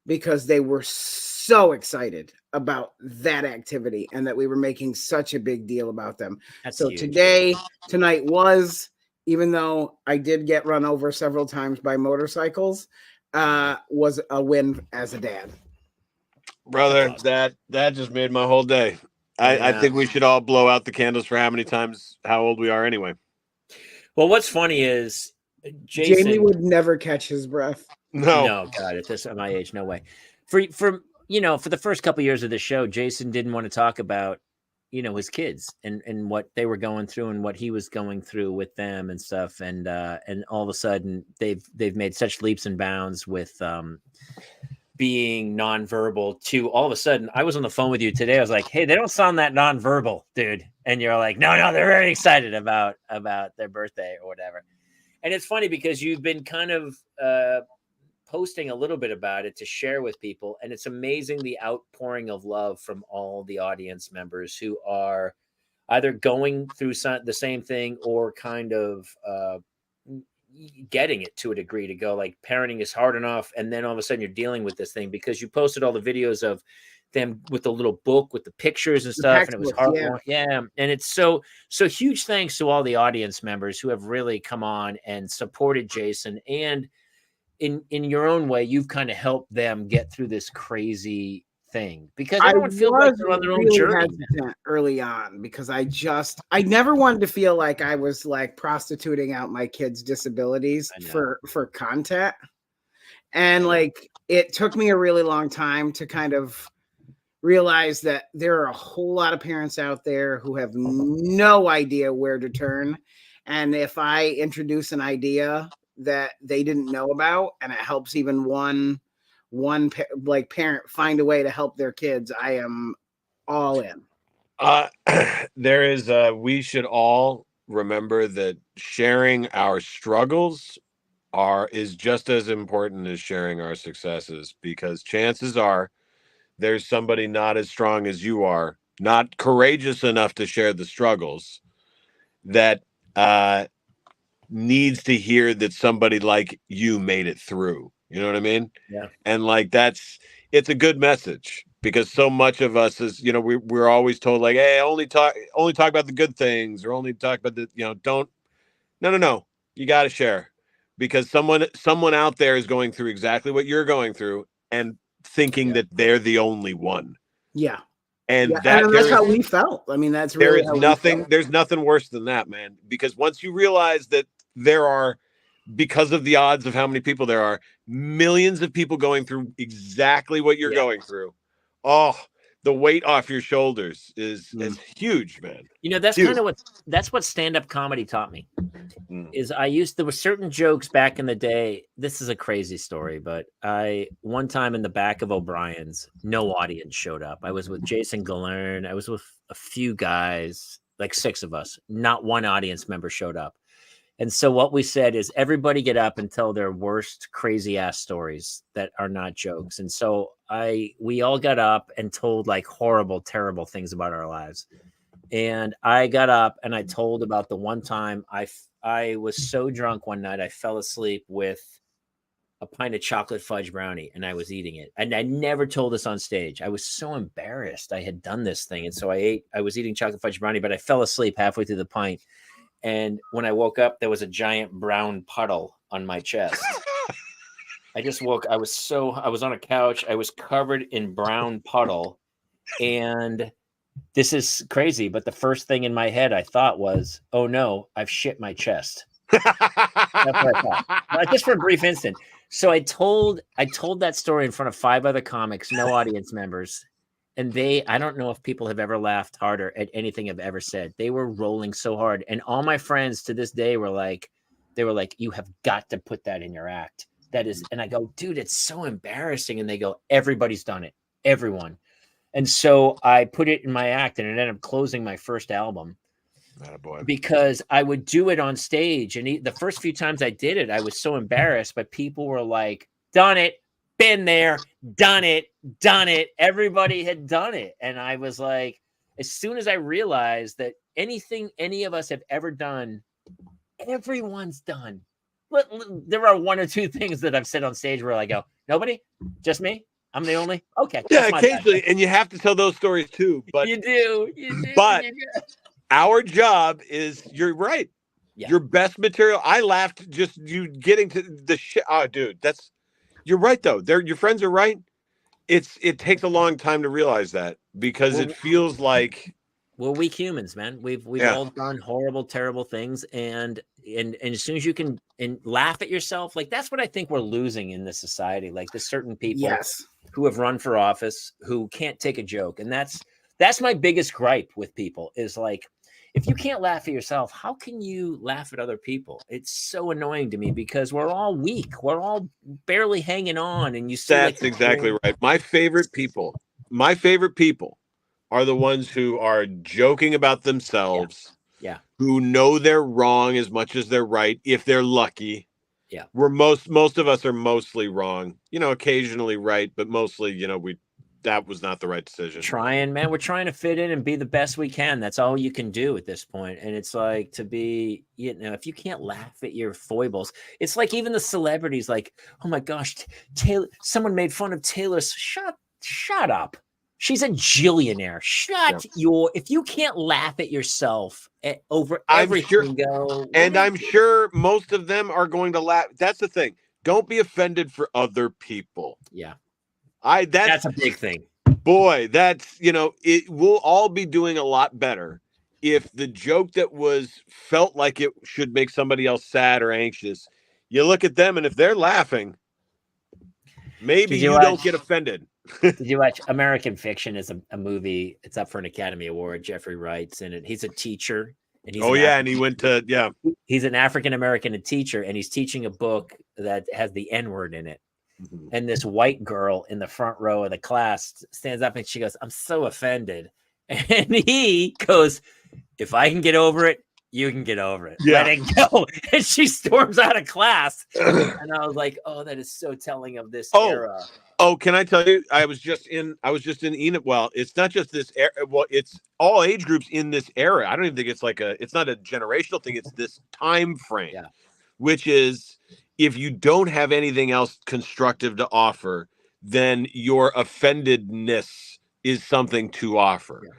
Speaker 5: because they were so excited about that activity and that we were making such a big deal about them.
Speaker 2: That's
Speaker 5: so
Speaker 2: huge.
Speaker 5: Tonight was, even though I did get run over several times by motorcycles, was a win as a dad.
Speaker 4: Brother, that just made my whole day. I think we should all blow out the candles for how old we are anyway.
Speaker 2: Well, what's funny is Jason,
Speaker 5: Jamie would never catch his breath.
Speaker 2: No, God, at my age, no way. For the first couple of years of the show, Jason didn't want to talk about, his kids and what they were going through and what he was going through with them and stuff. And all of a sudden they've made such leaps and bounds with being nonverbal to all of a sudden. I was on the phone with you today. I was like, hey, they don't sound that nonverbal, dude. And you're like, no, they're very excited about their birthday or whatever. And it's funny because you've been kind of posting a little bit about it to share with people. And it's amazing the outpouring of love from all the audience members who are either going through the same thing or kind of getting it to a degree to go like parenting is hard enough. And then all of a sudden you're dealing with this thing because you posted all the videos of them with the little book with the pictures and
Speaker 5: The
Speaker 2: stuff, and it was
Speaker 5: textbooks, yeah.
Speaker 2: heartwarming. Yeah, and it's so huge thanks to all the audience members who have really come on and supported Jason, and in your own way, you've kind of helped them get through this crazy thing, because
Speaker 5: I
Speaker 2: everyone feels like
Speaker 5: was
Speaker 2: they're on their own
Speaker 5: really
Speaker 2: journey.
Speaker 5: hesitant early on because I never wanted to feel like I was like prostituting out my kids' disabilities
Speaker 2: I know.
Speaker 5: for content. And like it took me a really long time to kind of realize that there are a whole lot of parents out there who have no idea where to turn. And if I introduce an idea that they didn't know about and it helps even one like parent find a way to help their kids, I am all in.
Speaker 4: There is we should all remember that sharing our struggles is just as important as sharing our successes, because chances are there's somebody not as strong as you are, not courageous enough to share the struggles, that needs to hear that somebody like you made it through. You know what I mean?
Speaker 2: Yeah.
Speaker 4: And like it's a good message, because so much of us is, we're always told like, hey, only talk about the good things, or only talk about the, don't. No. You got to share, because someone out there is going through exactly what you're going through and thinking that they're the only one.
Speaker 5: Yeah.
Speaker 4: And
Speaker 5: that's how we felt. I mean, that's really
Speaker 4: there's nothing worse than that, man. Because once you realize that there are, because of the odds of how many people there are, millions of people going through exactly what you're going through. Oh, the weight off your shoulders is huge, man.
Speaker 2: That's kind of what stand-up comedy taught me. Is there were certain jokes back in the day. This is a crazy story, but one time in the back of O'Brien's, no audience showed up. I was with Jason Galern. I was with a few guys, like 6 of us. Not one audience member showed up. And so what we said is, everybody get up and tell their worst crazy ass stories that are not jokes. And so we all got up and told like horrible, terrible things about our lives. And I got up and I told about the one time I was so drunk one night, I fell asleep with a pint of chocolate fudge brownie and I was eating it. And I never told this on stage. I was so embarrassed I had done this thing. And so I was eating chocolate fudge brownie, but I fell asleep halfway through the pint. And when I woke up, there was a giant brown puddle on my chest. I just woke. I was on a couch. I was covered in brown puddle. And this is crazy, but the first thing in my head I thought was, oh no, I've shit my chest. That's what I thought. Just for a brief instant. So I told that story in front of 5 other comics, no audience members. And I don't know if people have ever laughed harder at anything I've ever said. They were rolling so hard. And all my friends to this day were like, you have got to put that in your act. That is, and I go, dude, it's so embarrassing. And they go, everybody's done it. Everyone. And so I put it in my act, and it ended up closing my first album.
Speaker 4: Attaboy. Because
Speaker 2: I would do it on stage. And the first few times I did it, I was so embarrassed, but people were like, done it. Been there, done it. Everybody had done it. And I was like, as soon as I realized that anything any of us have ever done, everyone's done. There are 1 or 2 things that I've said on stage where I go, nobody, just me. I'm the only. Okay.
Speaker 4: Yeah, occasionally. And you have to tell those stories too. But
Speaker 2: you do.
Speaker 4: But our job is, you're right. Yeah. Your best material. I laughed just you getting to the shit. Oh, dude, you're right though. Your friends are right. It takes a long time to realize that, because it feels like
Speaker 2: we're weak humans, man. We've all done horrible, terrible things, and as soon as you can laugh at yourself, like that's what I think we're losing in this society. Like there's certain people who have run for office who can't take a joke, and that's my biggest gripe with people is like, if you can't laugh at yourself, how can you laugh at other people? It's so annoying to me, because we're all weak. We're all barely hanging on. And you see,
Speaker 4: that's exactly right. My favorite people are the ones who are joking about themselves.
Speaker 2: Yeah.
Speaker 4: Who know they're wrong as much as they're right, if they're lucky.
Speaker 2: Yeah.
Speaker 4: We're most of us are mostly wrong, occasionally right, but mostly, that was not the right decision.
Speaker 2: We're trying to fit in and be the best we can. That's all you can do at this point. And it's like, to be, if you can't laugh at your foibles, it's like even the celebrities, like, oh my gosh, Taylor, someone made fun of Taylor. Shut up. She's a jillionaire. If you can't laugh at yourself over everything,
Speaker 4: I'm sure most of them are going to laugh. That's the thing. Don't be offended for other people.
Speaker 2: Yeah.
Speaker 4: That's
Speaker 2: a big thing.
Speaker 4: Boy, it will all be doing a lot better if the joke that felt like it should make somebody else sad or anxious, you look at them and if they're laughing, maybe you don't get offended.
Speaker 2: Did you watch American Fiction? Is a movie. It's up for an Academy Award. Jeffrey Wright's in it. He's a teacher. And he's
Speaker 4: and he went to
Speaker 2: He's an African American teacher, and he's teaching a book that has the N-word in it. Mm-hmm. And this white girl in the front row of the class stands up and she goes, "I'm so offended." And he goes, "If I can get over it, you can get over it. Let it go." And she storms out of class. And I was like, "Oh, that is so telling of this era."
Speaker 4: Oh, can I tell you? I was just in Enid. Well, it's not just this era. Well, it's all age groups in this era. I don't even think it's not a generational thing. It's this time frame, which is if you don't have anything else constructive to offer, then your offendedness is something to offer.
Speaker 2: Yeah.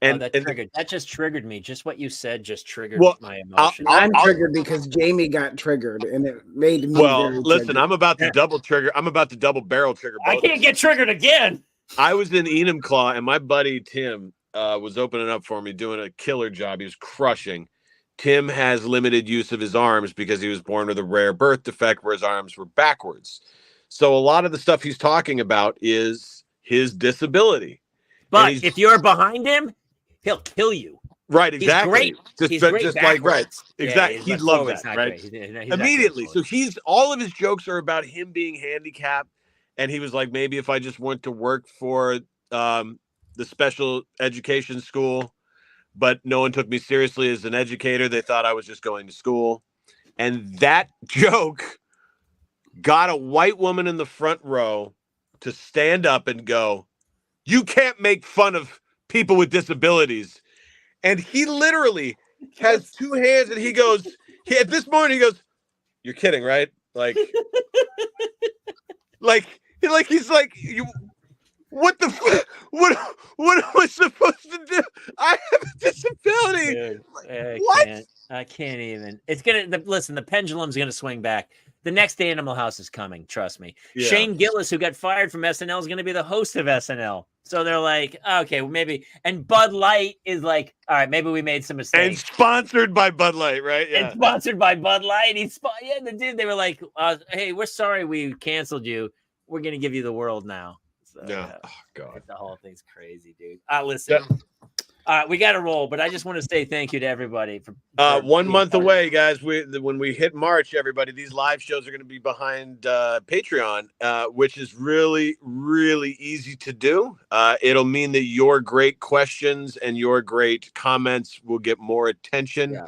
Speaker 2: And that just triggered me. Just what you said just triggered my emotion.
Speaker 5: I'm triggered because Jamie got triggered, and it made me.
Speaker 4: Well, listen, triggered. I'm about to double trigger. I'm about to double barrel trigger.
Speaker 2: I can't get triggered again.
Speaker 4: I was in Enumclaw, and my buddy Tim was opening up for me, doing a killer job. He was crushing. Tim has limited use of his arms because he was born with a rare birth defect where his arms were backwards. So a lot of the stuff he's talking about is his disability.
Speaker 2: But if you're behind him, he'll kill you.
Speaker 4: Right, exactly.
Speaker 2: He's great.
Speaker 4: Just like right. Exactly.
Speaker 2: Yeah,
Speaker 4: he'd love that, right? He's immediately. So all of his jokes are about him being handicapped. And he was like, maybe if I just went to work for the special education school, but no one took me seriously as an educator. They thought I was just going to school. And that joke got a white woman in the front row to stand up and go, "You can't make fun of people with disabilities." And he literally has two hands and he goes, at this moment, he goes, "You're kidding, right?" Like he's like, what am I supposed to do? I have a disability.
Speaker 2: Dude, I can't even. It's listen, the pendulum's gonna swing back. The next Animal House is coming. Trust me. Yeah. Shane Gillis, who got fired from SNL, is going to be the host of SNL. So they're like, okay, well, maybe. And Bud Light is like, all right, maybe we made some mistakes.
Speaker 4: And sponsored by Bud Light, right? Yeah.
Speaker 2: And sponsored by Bud Light. They were like, hey, we're sorry we canceled you. We're going to give you the world now. So,
Speaker 4: yeah. Oh, God.
Speaker 2: The whole thing's crazy, dude. Listen. Yeah. We got to roll, but I just want to say thank you to everybody for
Speaker 4: 1 month away, guys. When we hit March, everybody, these live shows are going to be behind Patreon, which is really, really easy to do. It'll mean that your great questions and your great comments will get more attention.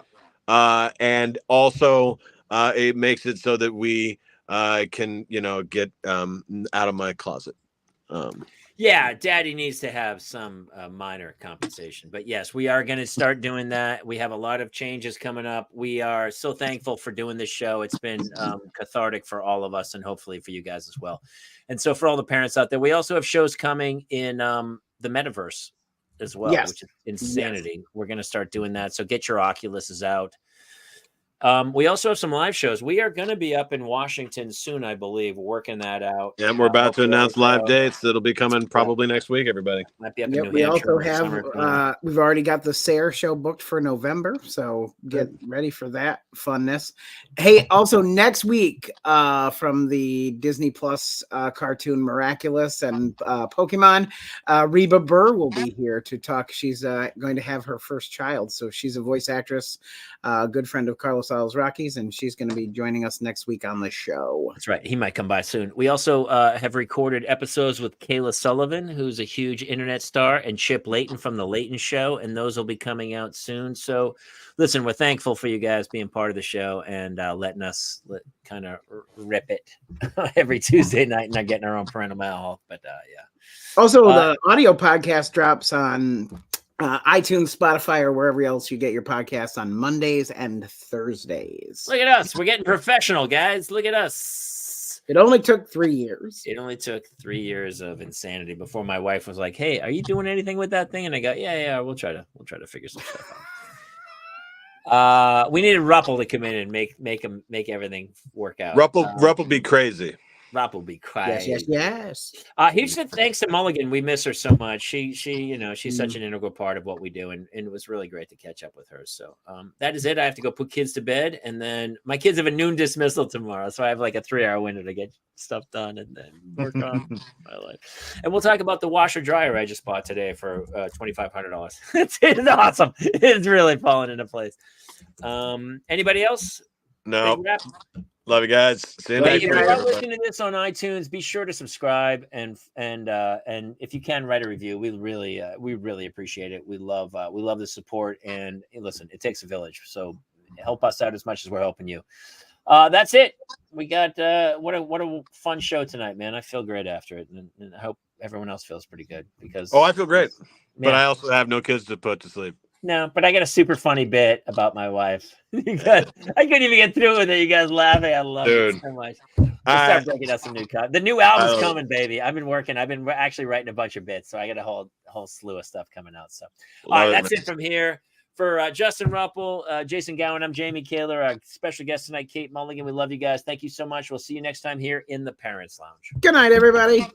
Speaker 4: Yeah. And also it makes it so that we can, get out of my closet.
Speaker 2: Yeah, Daddy needs to have some minor compensation. But yes, we are going to start doing that. We have a lot of changes coming up. We are so thankful for doing this show. It's been cathartic for all of us and hopefully for you guys as well. And so for all the parents out there, we also have shows coming in the metaverse as well, which is insanity. Yes. We're going to start doing that. So get your Oculuses out. We also have some live shows. We are going to be up in Washington soon, I believe, working that out.
Speaker 4: Yeah, we're about to announce live dates. That'll be coming probably next week, everybody.
Speaker 2: Might be up in New
Speaker 5: we
Speaker 2: Hampshire
Speaker 5: also have, we've already got the Sayre show booked for November, so get ready for that funness. Hey, also next week from the Disney Plus cartoon Miraculous and Pokemon, Reba Burr will be here to talk. She's going to have her first child, so she's a voice actress, a good friend of Carlos Rockies, and she's going to be joining us next week on the show.
Speaker 2: That's right. He might come by soon. We also have recorded episodes with Kayla Sullivan, who's a huge internet star, and Chip Layton from The Layton Show, and those will be coming out soon. So listen, we're thankful for you guys being part of the show and letting us kind of rip it every Tuesday night and not getting our own parental mental health. But yeah.
Speaker 5: Also, the audio podcast drops on iTunes, Spotify, or wherever else you get your podcasts on Mondays and Thursdays.
Speaker 2: Look at us. We're getting professional, guys. Look at us.
Speaker 5: It only took 3 years.
Speaker 2: It only took 3 years of insanity before my wife was like, "Hey, are you doing anything with that thing?" And I go, "Yeah, we'll try to figure some stuff out." We needed Ruppel to come in and make everything work out.
Speaker 4: Ruppel be crazy.
Speaker 2: Ruppel be crazy.
Speaker 5: Yes.
Speaker 2: Huge thanks to Mulligan. We miss her so much. She's such an integral part of what we do, and it was really great to catch up with her. So that is it. I have to go put kids to bed, and then my kids have a noon dismissal tomorrow, so I have like a 3-hour window to get stuff done and then work on my life. And we'll talk about the washer dryer I just bought today for $2,500. It's awesome. It's really falling into place. Anybody else?
Speaker 4: No. Love you guys. See you next
Speaker 2: If
Speaker 4: week.
Speaker 2: you are listening to this on iTunes, be sure to subscribe and if you can write a review, we really appreciate it. We love the support, and listen, it takes a village, so help us out as much as we're helping you. That's it. We got what a fun show tonight, man. I feel great after it, and I hope everyone else feels pretty good because
Speaker 4: I feel great, but
Speaker 2: man,
Speaker 4: I also have no kids to put to sleep.
Speaker 2: No, but I got a super funny bit about my wife. I couldn't even get through with it. You guys laughing. I love it so much. Start breaking out some new content. The new album's coming, baby. I've been actually writing a bunch of bits, so I got a whole slew of stuff coming out. So, all right, that's it from here. For Justin Ruppel, Jason Gowan, I'm Jamie Kaler. Our special guest tonight, Kate Mulligan. We love you guys. Thank you so much. We'll see you next time here in the Parents Lounge.
Speaker 5: Good night, everybody.